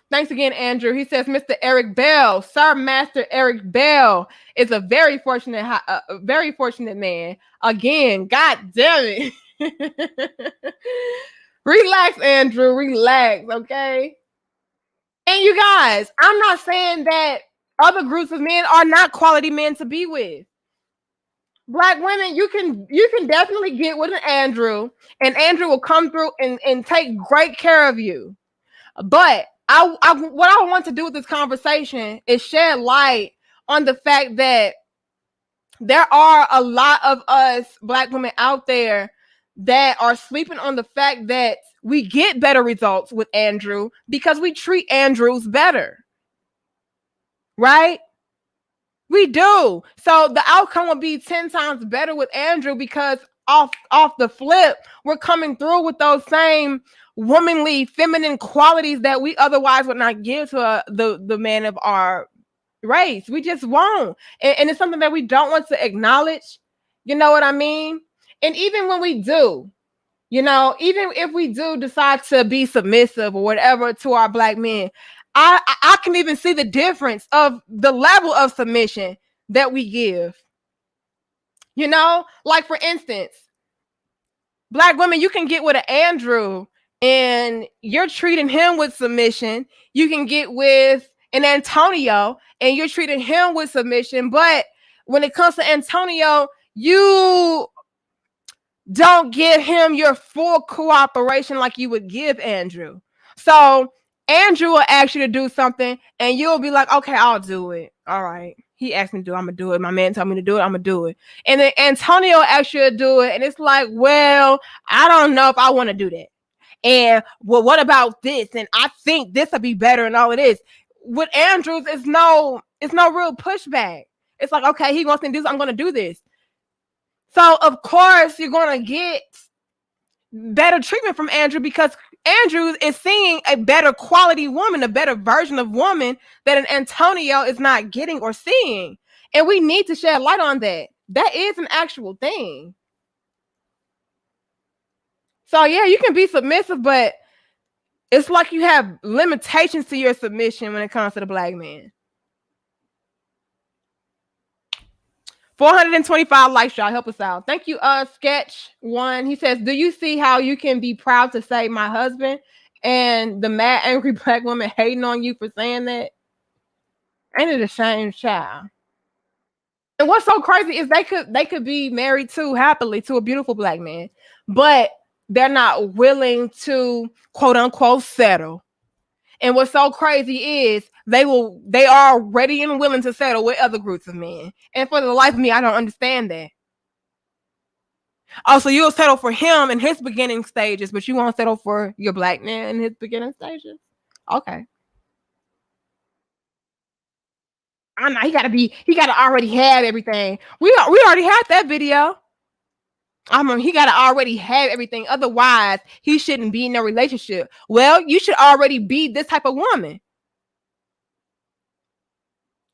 Thanks again, Andrew. He says, Mr. Eric Bell, Sir Master Eric Bell is a very fortunate man. Again, God damn it. Relax, Andrew. Relax, okay? And you guys, I'm not saying that other groups of men are not quality men to be with. Black women, you can definitely get with an Andrew, and Andrew will come through and take great care of you. But what I want to do with this conversation is shed light on the fact that there are a lot of us Black women out there that are sleeping on the fact that we get better results with Andrew because we treat Andrews better. Right? We do. So the outcome will be 10 times better with Andrew because off the flip, we're coming through with those same womanly, feminine qualities that we otherwise would not give to the man of our race. We just won't. And it's something that we don't want to acknowledge. You know what I mean? And even when we do, you know, even if we do decide to be submissive or whatever to our Black men, I can even see the difference of the level of submission that we give. You know, like for instance, Black women, you can get with an Andrew and you're treating him with submission. You can get with an Antonio and you're treating him with submission. But when it comes to Antonio, you don't give him your full cooperation like you would give Andrew. So Andrew will ask you to do something and you'll be like, okay, I'll do it. All right. He asked me to do it. I'm going to do it. My man told me to do it. I'm going to do it. And then Antonio asks you to do it. And it's like, well, I don't know if I want to do that. And well, what about this? And I think this will be better and all it is. With Andrews, it's no real pushback. It's like, okay, he wants to do this. I'm going to do this. So of course you're going to get better treatment from Andrew because Andrew is seeing a better quality woman, a better version of woman that an Antonio is not getting or seeing. And we need to shed light on that. That is an actual thing. So yeah, you can be submissive, but it's like you have limitations to your submission when it comes to the Black man. 425 likes, y'all. Help us out. Thank you, Sketch One. He says, do you see how you can be proud to say my husband and the mad angry Black woman hating on you for saying that? Ain't it a shame, child? And what's so crazy is they could be married too happily to a beautiful Black man, but they're not willing to quote unquote settle. And what's so crazy is they are ready and willing to settle with other groups of men. And for the life of me, I don't understand that. Also, you'll settle for him in his beginning stages, but you won't settle for your Black man in his beginning stages. Okay. I know he gotta already have everything. We already had that video. He gotta already have everything. Otherwise, he shouldn't be in a relationship. Well, you should already be this type of woman.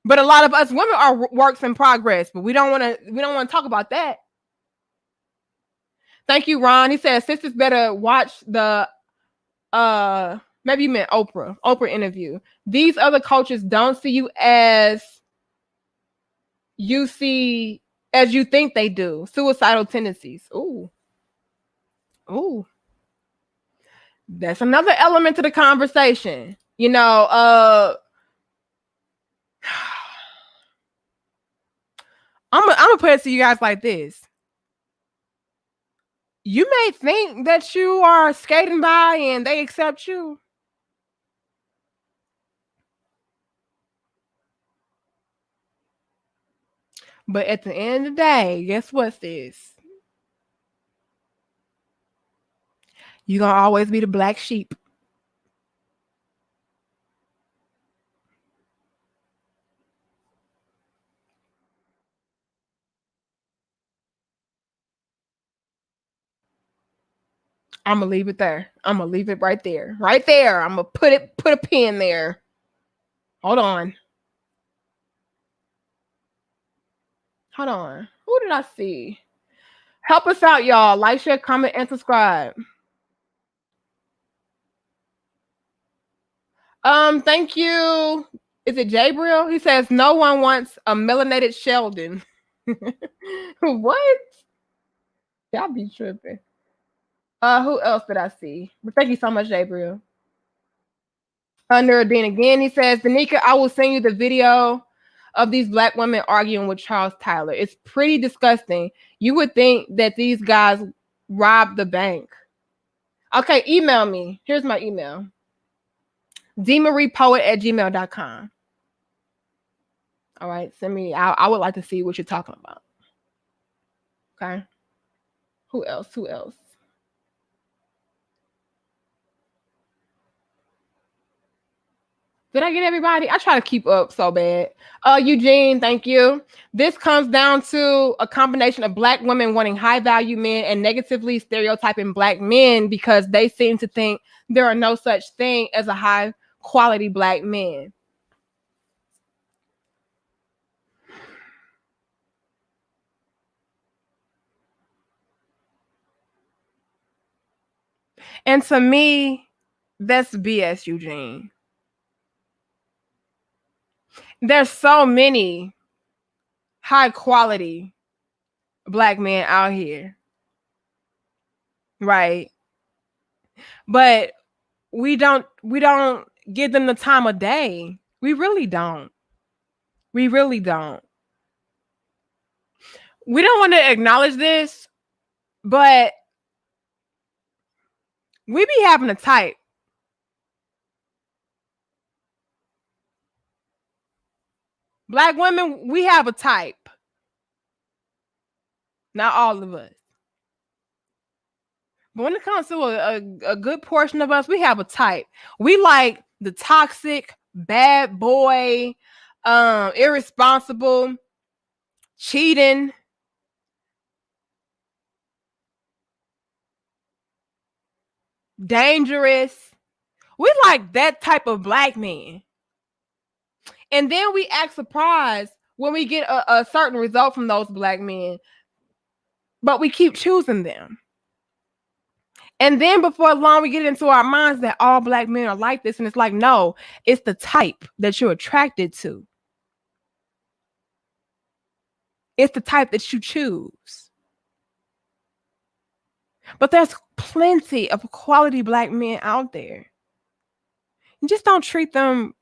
But a lot of us women are works in progress, but we don't want to talk about that. Thank you, Ron. He says sisters better watch the maybe you meant Oprah interview. These other cultures don't see you as you think they do. Suicidal tendencies. Ooh. That's another element to the conversation. You know, I'm gonna put it to you guys like this. You may think that you are skating by and they accept you. But at the end of the day, guess what's this? You're gonna always be the black sheep. I'm gonna leave it there. I'm gonna leave it right there. Right there. I'm gonna put a pin there. Hold on. Hold on. Who did I see? Help us out, y'all. Like, share, comment, and subscribe. Thank you. Is it Jabriel? He says no one wants a melanated Sheldon. What? Y'all be tripping. Who else did I see? But thank you so much, Jabriel. Under Dean again, he says, Danica, I will send you the video of these black women arguing with Charles Tyler. It's pretty disgusting. You would think that these guys robbed the bank. Okay, email me. Here's my email. dmariepoet@gmail.com. All right, send me. I would like to see what you're talking about. Okay. Who else? Who else? Did I get everybody? I try to keep up so bad. Eugene, thank you. This comes down to a combination of black women wanting high value men and negatively stereotyping black men because they seem to think there are no such thing as a high quality black man. And to me, that's BS, Eugene. There's so many high quality black men out here. Right. But we don't give them the time of day. We really don't. We really don't. We don't want to acknowledge this, but we be having a type. Black women, we have a type. Not all of us. But when it comes to a good portion of us, we have a type. We like the toxic, bad boy, irresponsible, cheating, dangerous. We like that type of black man. And then we act surprised when we get a certain result from those black men, but we keep choosing them. And then before long, we get into our minds that all black men are like this. And it's like, no, it's the type that you're attracted to. It's the type that you choose. But there's plenty of quality black men out there. You just don't treat them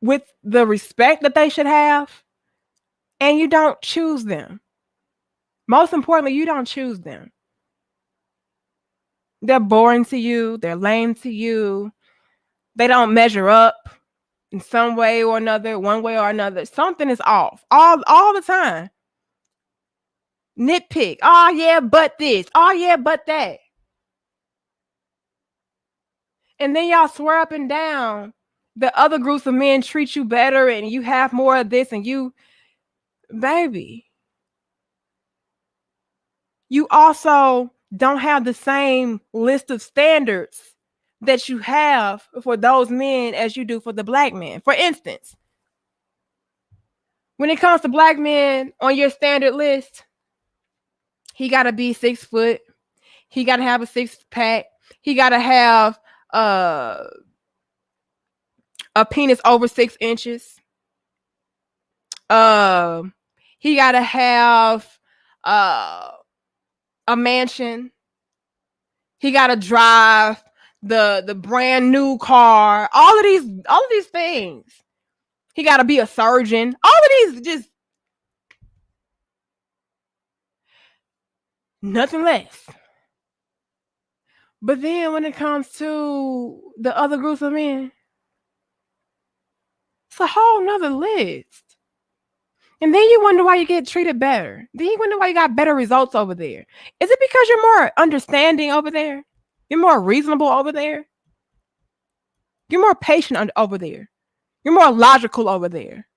with the respect that they should have. And you don't choose them. Most importantly, you don't choose them. They're boring to you. They're lame to you. They don't measure up in some way or another, one way or another. Something is off all the time. Nitpick. Oh, yeah, but this. Oh, yeah, but that. And then y'all swear up and down that other groups of men treat you better and you have more of this and you, baby, you also don't have the same list of standards that you have for those men as you do for the black men. For instance, when it comes to black men on your standard list, he got to be 6 foot. He got to have a 6-pack. He got to have a penis over 6 inches. He got to have a mansion. He got to drive the brand new car, all of these things. He got to be a surgeon. All of these, just nothing less. But then when it comes to the other groups of men, it's a whole nother list. And then you wonder why you get treated better. Then you wonder why you got better results over there. Is it because you're more understanding over there? You're more reasonable over there? You're more patient over there. You're more logical over there.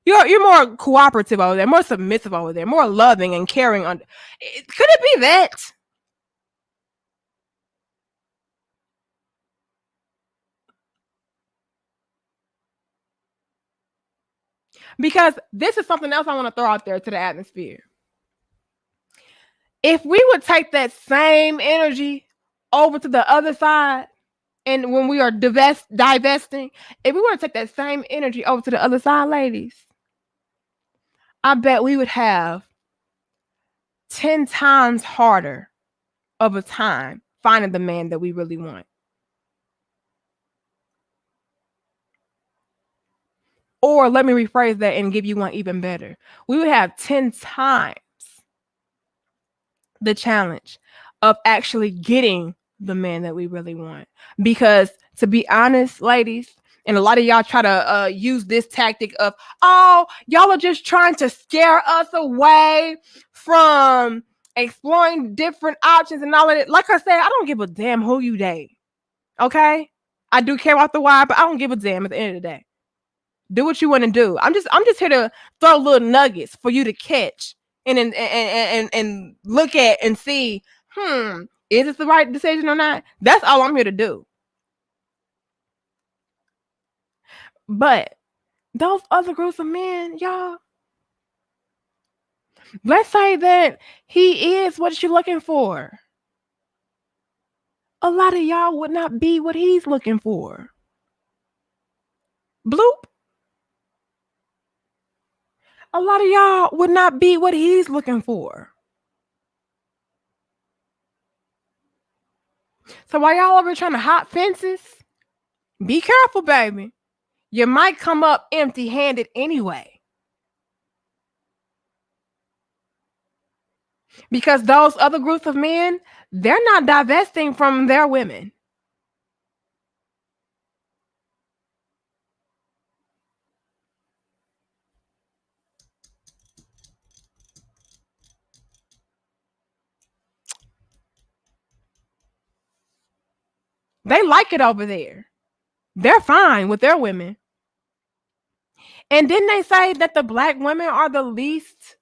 You're more cooperative over there, more submissive over there, more loving and caring. Could it be that? Because this is something else I want to throw out there to the atmosphere. If we would take that same energy over to the other side, and when we are divesting, if we were to take that same energy over to the other side, ladies, I bet we would have 10 times harder of a time finding the man that we really want. Or let me rephrase that and give you one even better. We would have 10 times the challenge of actually getting the man that we really want. Because to be honest, ladies, and a lot of y'all try to use this tactic of, oh, y'all are just trying to scare us away from exploring different options and all of it. Like I said, I don't give a damn who you date. Okay? I do care about the why, but I don't give a damn at the end of the day. Do what you want to do. I'm just here to throw little nuggets for you to catch and look at and see, is this the right decision or not? That's all I'm here to do. But those other groups of men, y'all, let's say that he is what you're looking for. A lot of y'all would not be what he's looking for. Bloop. A lot of y'all would not be what he's looking for. So while y'all over trying to hop fences, be careful, baby. You might come up empty-handed anyway. Because those other groups of men, they're not divesting from their women. They like it over there. They're fine with their women. And didn't they say that the black women are the least,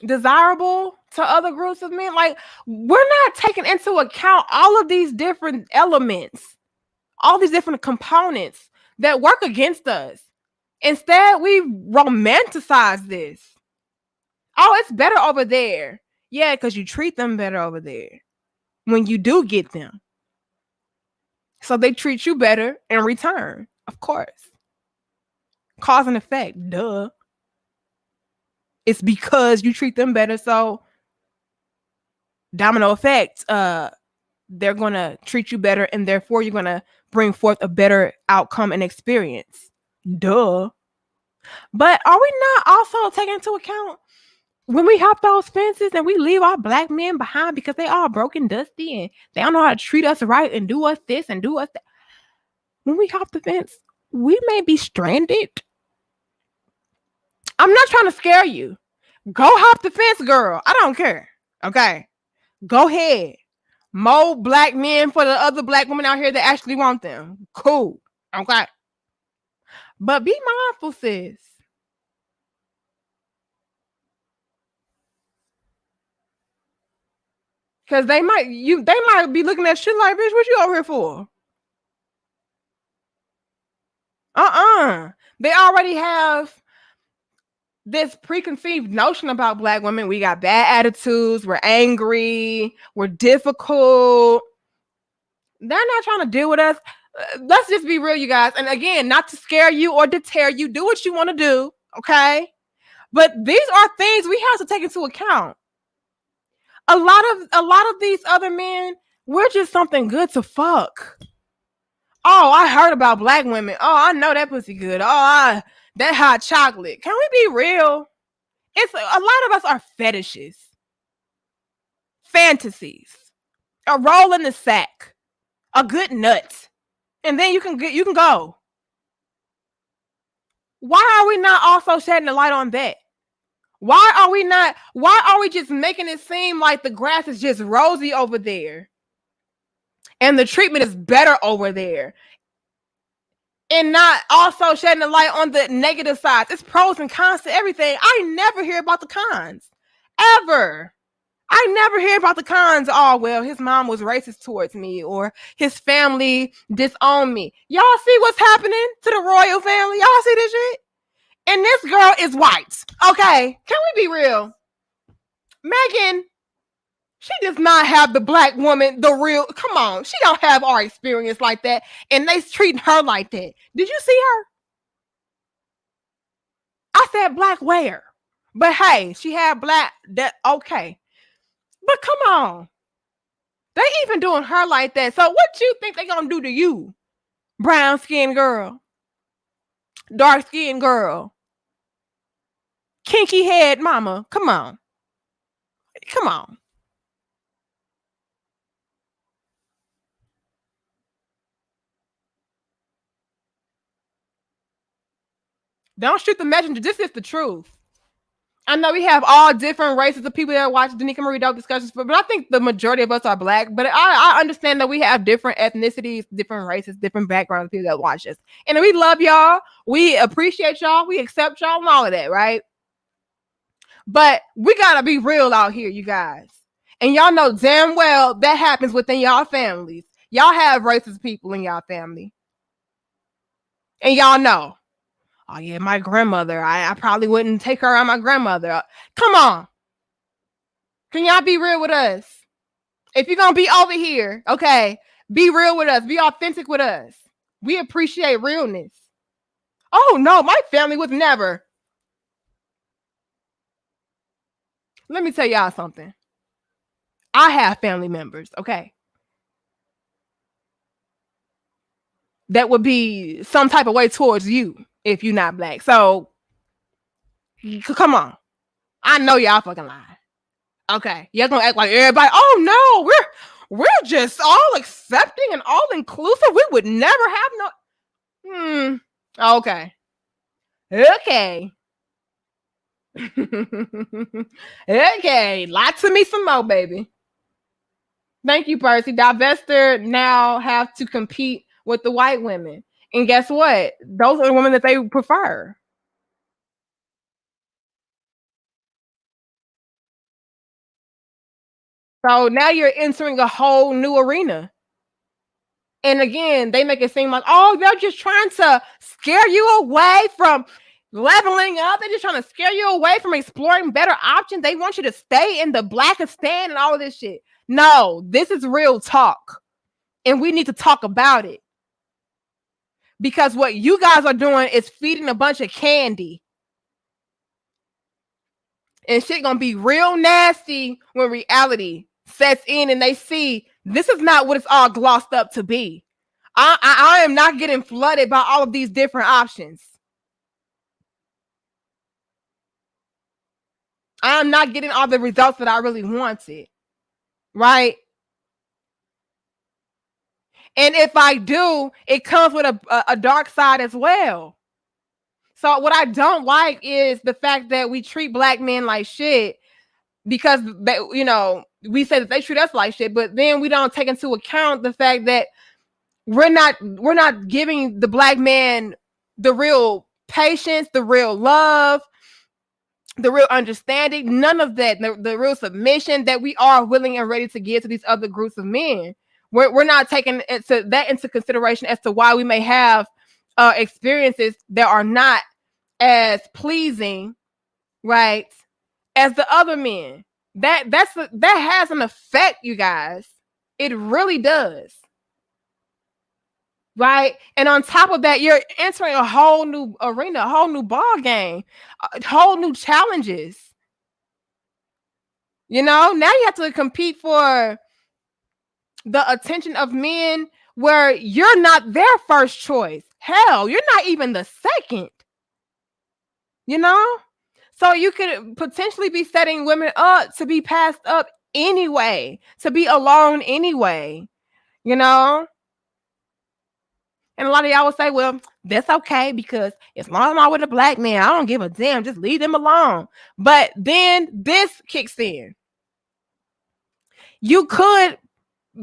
desirable to other groups of men? Like, we're not taking into account all of these different elements, all these different components that work against us. Instead, we romanticize this. Oh, it's better over there. Yeah, because you treat them better over there when you do get them. So they treat you better in return, of course. Cause and effect, duh. It's because you treat them better, so domino effect, they're going to treat you better, and therefore you're going to bring forth a better outcome and experience. Duh. But are we not also taking into account when we hop those fences and we leave our black men behind because they all broken, dusty, and they don't know how to treat us right and do us this and do us that? When we hop the fence, we may be stranded. I'm not trying to scare you. Go hop the fence, girl. I don't care. Okay. Go ahead. Mold black men for the other black women out here that actually want them. Cool. Okay. But be mindful, sis. Because they might be looking at shit like, bitch, what you over here for? They already have this preconceived notion about black women. We got bad attitudes, we're angry, we're difficult. They're not trying to deal with us. Let's just be real, you guys. And again, not to scare you or deter you. Do what you want to do, okay? But these are things we have to take into account. A lot of these other men, we're just something good to fuck. Oh, I heard about black women. Oh, I know that pussy good. That hot chocolate. Can we be real? It's a lot of us are fetishes, fantasies, a roll in the sack, a good nut, and then you can go. Why are we not also shedding the light on that? Why are we just making it seem like the grass is just rosy over there and the treatment is better over there? And not also shedding the light on the negative sides. It's pros and cons to everything. I never hear about the cons. Ever. I never hear about the cons. Oh, well, his mom was racist towards me, or his family disowned me. Y'all see what's happening to the royal family? Y'all see this shit? And this girl is white. Okay, can we be real? Meghan, she does not have the black woman, the real. Come on, she don't have our experience like that, and they treating her like that. Did you see her? I said black where? But hey, she had black. That okay? But come on, they even doing her like that. So what you think they gonna do to you, brown skinned girl, dark skinned girl, kinky head mama? Come on, come on. Don't shoot the messenger. This is the truth. I know we have all different races of people that watch Danica Marie Dope discussions, but I think the majority of us are black. But I understand that we have different ethnicities, different races, different backgrounds of people that watch us. And we love y'all. We appreciate y'all. We accept y'all and all of that, right? But we gotta be real out here, you guys. And y'all know damn well that happens within y'all families. Y'all have racist people in y'all family. And y'all know. Oh yeah, my grandmother. I probably wouldn't take her around my grandmother. Come on. Can y'all be real with us? If you're gonna be over here, okay, be real with us. Be authentic with us. We appreciate realness. Oh no, my family was never. Let me tell y'all something. I have family members, okay, that would be some type of way towards you if you're not black. So come on. I know y'all fucking lying. Okay. Y'all gonna act like everybody, oh no, we're just all accepting and all inclusive. We would never have no okay. Okay. Okay. Lie to me some more, baby. Thank you, Percy. Divester now have to compete with the white women. And guess what? Those are the women that they prefer. So now you're entering a whole new arena. And again, they make it seem like, oh, they're just trying to scare you away from leveling up. They're just trying to scare you away from exploring better options. They want you to stay in the Blackistan and all of this shit. No, this is real talk. And we need to talk about it. Because what you guys are doing is feeding a bunch of candy. And shit gonna be real nasty when reality sets in and they see this is not what it's all glossed up to be. I am not getting flooded by all of these different options. I am not getting all the results that I really wanted. Right? And if I do, it comes with a dark side as well. So what I don't like is the fact that we treat black men like shit because they, we say that they treat us like shit, but then we don't take into account the fact that we're not giving the black man the real patience, the real love, the real understanding, none of that, the real submission that we are willing and ready to give to these other groups of men. We're not taking that into consideration as to why we may have experiences that are not as pleasing, right, as the other men. That has an effect, you guys. It really does. Right? And on top of that, you're entering a whole new arena, a whole new ball game, whole new challenges. You know, now you have to compete for the attention of men where you're not their first choice. Hell, you're not even the second. You know? So you could potentially be setting women up to be passed up anyway, to be alone anyway, you know? And a lot of y'all will say, well, that's okay because as long as I'm with a black man, I don't give a damn. Just leave them alone. But then this kicks in. You could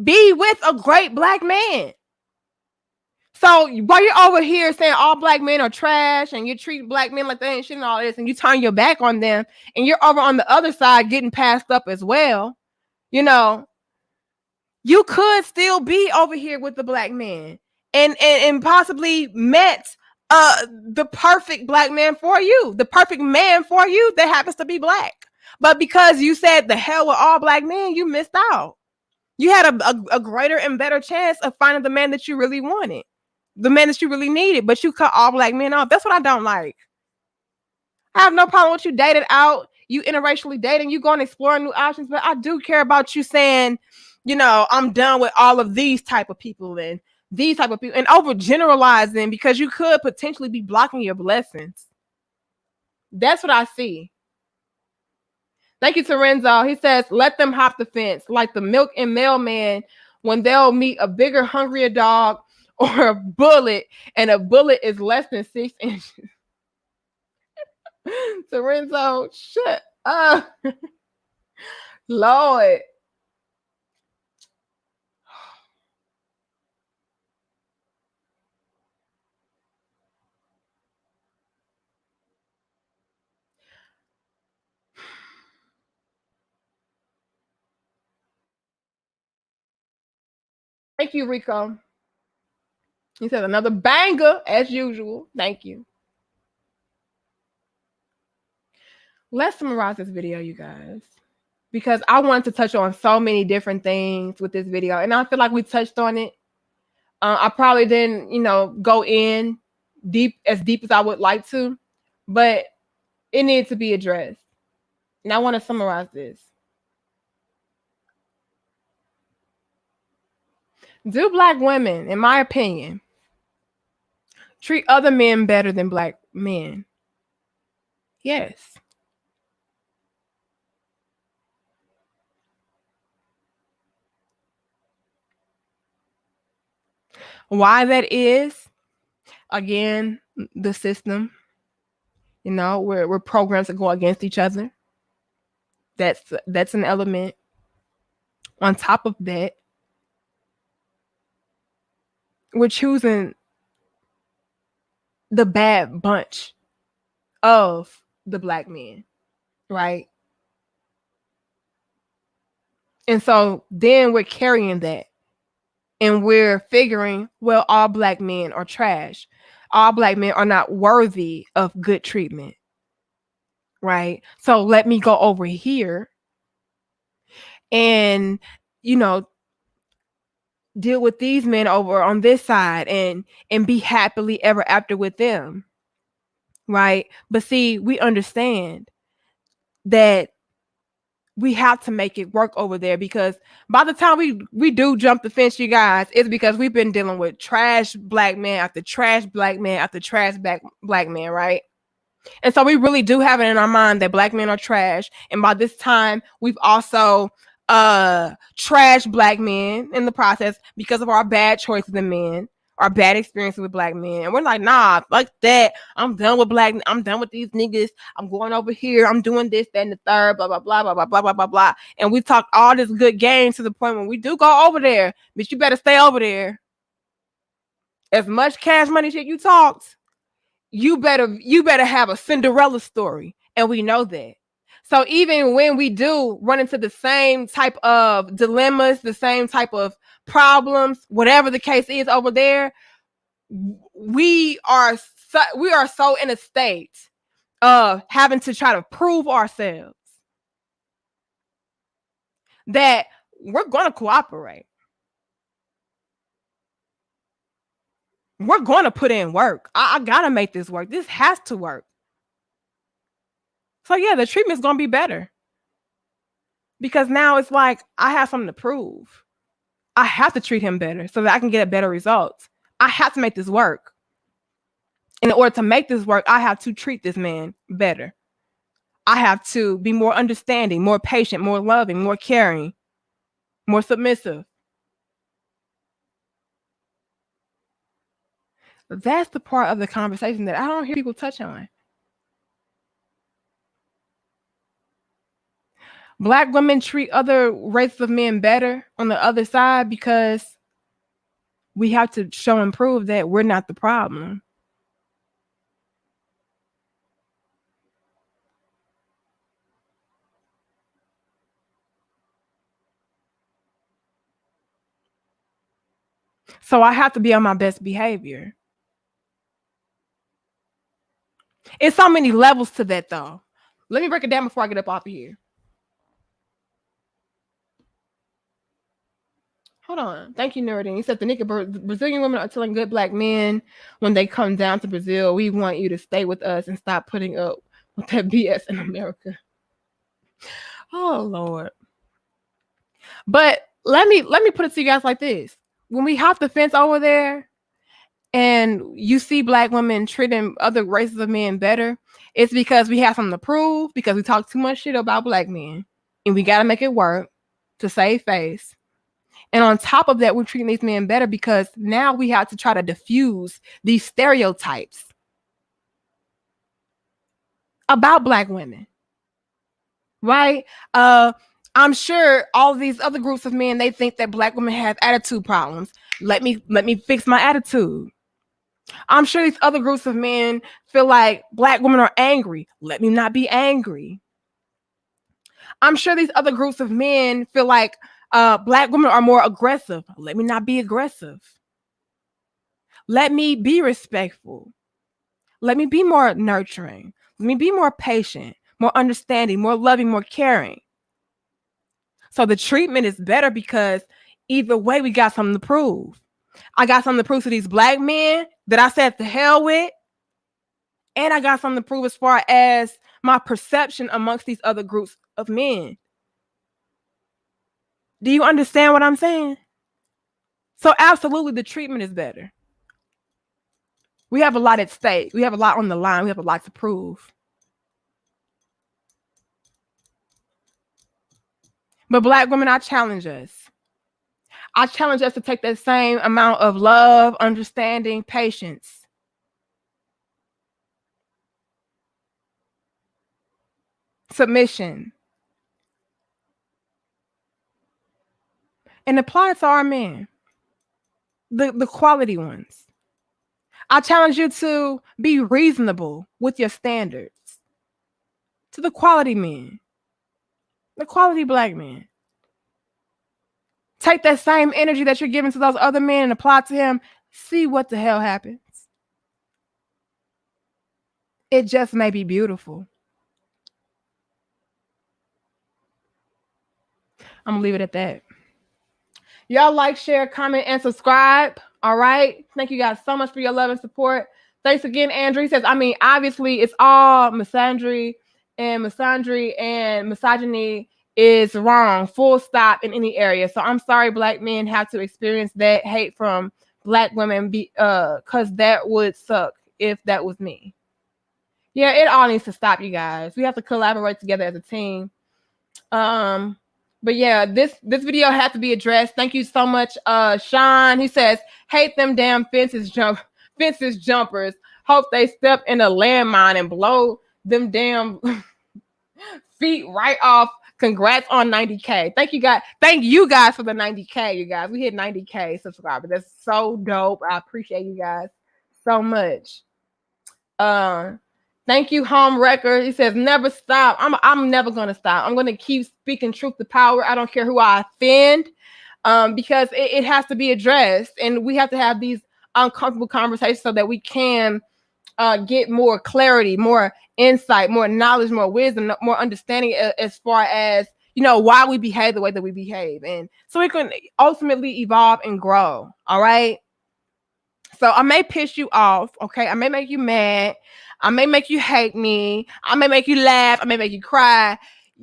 be with a great black man. So while you're over here saying all black men are trash and you treat black men like they ain't shit and all this, and you turn your back on them, and you're over on the other side getting passed up as well, you know, you could still be over here with the black man and possibly met the perfect black man for you, the perfect man for you that happens to be black. But because you said the hell with all black men, you missed out. You had a greater and better chance of finding the man that you really wanted, the man that you really needed, but you cut all black men off. That's what I don't like. I have no problem with you dated out, you interracially dating, you going exploring new options, but I do care about you saying, you know, I'm done with all of these type of people and these type of people and overgeneralizing because you could potentially be blocking your blessings. That's what I see. Thank you, Terenzo. He says, let them hop the fence like the milk and mailman when they'll meet a bigger, hungrier dog or a bullet, and a bullet is less than 6 inches. Terenzo, shut up. Lord. Thank you, Rico. He said another banger as usual. Thank you. Let's summarize this video, you guys, because I wanted to touch on so many different things with this video, and I feel like we touched on it. I probably didn't, you know, go in deep as I would like to, but it needs to be addressed. And I want to summarize this. Do black women, in my opinion, treat other men better than black men? Yes. Why that is, again, the system. You know, we're programs that go against each other. That's an element. On top of that, we're choosing the bad bunch of the black men, right? And so then we're carrying that and we're figuring, well, all black men are trash. All black men are not worthy of good treatment, right? So let me go over here and, you know, deal with these men over on this side and be happily ever after with them, right? But see, we understand that we have to make it work over there because by the time we do jump the fence, you guys, it's because we've been dealing with trash black man after trash black man after trash black man, right? And so we really do have it in our mind that black men are trash. And by this time, we've also trash black men in the process because of our bad choices in men, our bad experiences with black men. And we're like, nah, fuck that. I'm done with I'm done with these niggas. I'm going over here. I'm doing this, that, and the third, blah, blah, blah, blah, blah, blah, blah, blah, blah. And we talk all this good game to the point when we do go over there, but you better stay over there. As much cash money shit you talked, you better have a Cinderella story. And we know that. So even when we do run into the same type of dilemmas, the same type of problems, whatever the case is over there, we are so in a state of having to try to prove ourselves that we're going to cooperate. We're going to put in work. I got to make this work. This has to work. So yeah, the treatment's going to be better. Because now it's like I have something to prove. I have to treat him better so that I can get a better result. I have to make this work. In order to make this work, I have to treat this man better. I have to be more understanding, more patient, more loving, more caring, more submissive. That's the part of the conversation that I don't hear people touch on. Black women treat other races of men better on the other side because we have to show and prove that we're not the problem. So I have to be on my best behavior. It's so many levels to that, though. Let me break it down before I get up off of here. Hold on. Thank you, Nerdin. He said the Brazilian women are telling good black men when they come down to Brazil, we want you to stay with us and stop putting up with that BS in America. Oh Lord. But let me put it to you guys like this. When we hop the fence over there and you see black women treating other races of men better, it's because we have something to prove, because we talk too much shit about black men and we got to make it work to save face. And on top of that, we're treating these men better because now we have to try to diffuse these stereotypes about black women, right? I'm sure all of these other groups of men, they think that black women have attitude problems. Let me fix my attitude. I'm sure these other groups of men feel like black women are angry. Let me not be angry. I'm sure these other groups of men feel like black women are more aggressive. Let me not be aggressive. Let me be respectful. Let me be more nurturing. Let me be more patient, more understanding, more loving, more caring. So the treatment is better because either way, we got something to prove. I got something to prove to these black men that I said to hell with. And I got something to prove as far as my perception amongst these other groups of men. Do you understand what I'm saying? So absolutely, the treatment is better. We have a lot at stake. We have a lot on the line. We have a lot to prove. But black women, I challenge us. I challenge us to take that same amount of love, understanding, patience. Submission. And apply it to our men. The quality ones. I challenge you to be reasonable with your standards. To the quality men. The quality black men. Take that same energy that you're giving to those other men and apply it to him. See what the hell happens. It just may be beautiful. I'm gonna leave it at that. Y'all like, share, comment, and subscribe. All right. Thank you guys so much for your love and support. Thanks again, Andrew. He says, I mean, obviously it's all misandry and misogyny is wrong, full stop, in any area. So I'm sorry black men have to experience that hate from black women because that would suck if that was me. Yeah, it all needs to stop, you guys. We have to collaborate together as a team. But yeah, this video had to be addressed. Thank you so much, Sean. He says, hate them damn fences jumpers. Hope they step in a landmine and blow them damn feet right off. Congrats on 90K. Thank you guys for the 90K, you guys. We hit 90K subscribers. That's so dope. I appreciate you guys so much. Thank you, Home Record. He says, never stop. I'm never gonna stop. I'm gonna keep speaking truth to power. I don't care who I offend, because it has to be addressed, and we have to have these uncomfortable conversations so that we can get more clarity, more insight, more knowledge, more wisdom, more understanding as far as, you know, why we behave the way that we behave, and so we can ultimately evolve and grow. All right. So I may piss you off, okay? I may make you mad. I may make you hate me. I may make you laugh. I may make you cry.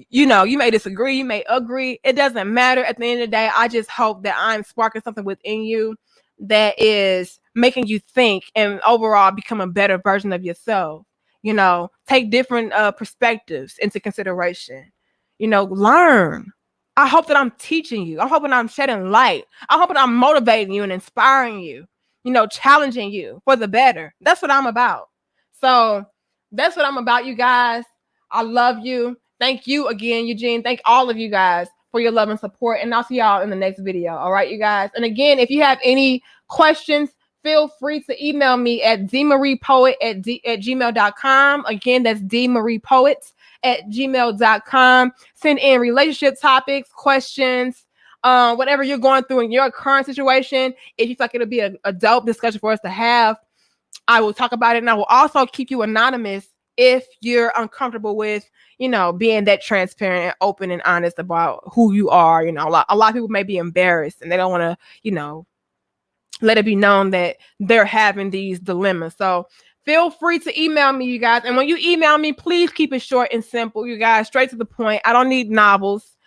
you know, you may disagree, you may agree. It doesn't matter. At the end of the day, I just hope that I'm sparking something within you that is making you think and overall become a better version of yourself. You know, take different perspectives into consideration. You know, learn. I hope that I'm teaching you. I'm hoping I'm shedding light. I'm hoping I'm motivating you and inspiring you, you know, challenging you for the better. That's what I'm about. So that's what I'm about, you guys. I love you. Thank you again, Eugene. Thank all of you guys for your love and support. And I'll see y'all in the next video. All right, you guys. And again, if you have any questions, feel free to email me at dmariepoet@gmail.com. Again, that's dmariepoet@gmail.com. Send in relationship topics, questions, whatever you're going through in your current situation. If you feel like it'll be a dope discussion for us to have, I will talk about it. And I will also keep you anonymous if you're uncomfortable with, you know, being that transparent and open and honest about who you are. You know, a lot of people may be embarrassed and they don't want to, you know, let it be known that they're having these dilemmas. So feel free to email me, you guys. And when you email me, please keep it short and simple, you guys, straight to the point. I don't need novels.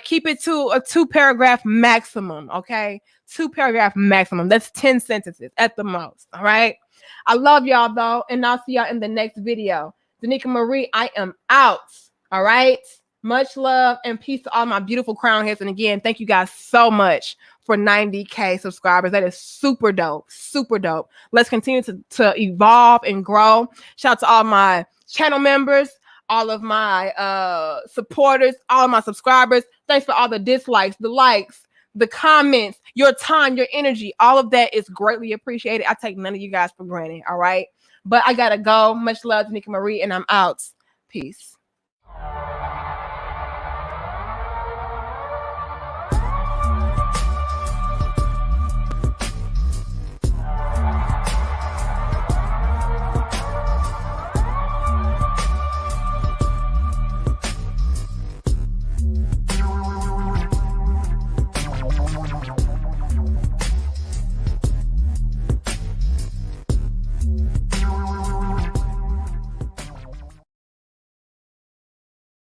Keep it to a 2-paragraph maximum, okay? 2-paragraph maximum. That's 10 sentences at the most, all right? I love y'all, though, and I'll see y'all in the next video. Danica Marie, I am out, all right? Much love and peace to all my beautiful crown heads. And again, thank you guys so much for 90K subscribers. That is super dope, super dope. Let's continue to evolve and grow. Shout out to all my channel members, all of my supporters, all of my subscribers. Thanks for all the dislikes, the likes, the comments, your time, your energy. All of that is greatly appreciated. I take none of you guys for granted, all right? But I gotta go. Much love, Danica Marie, and I'm out. Peace.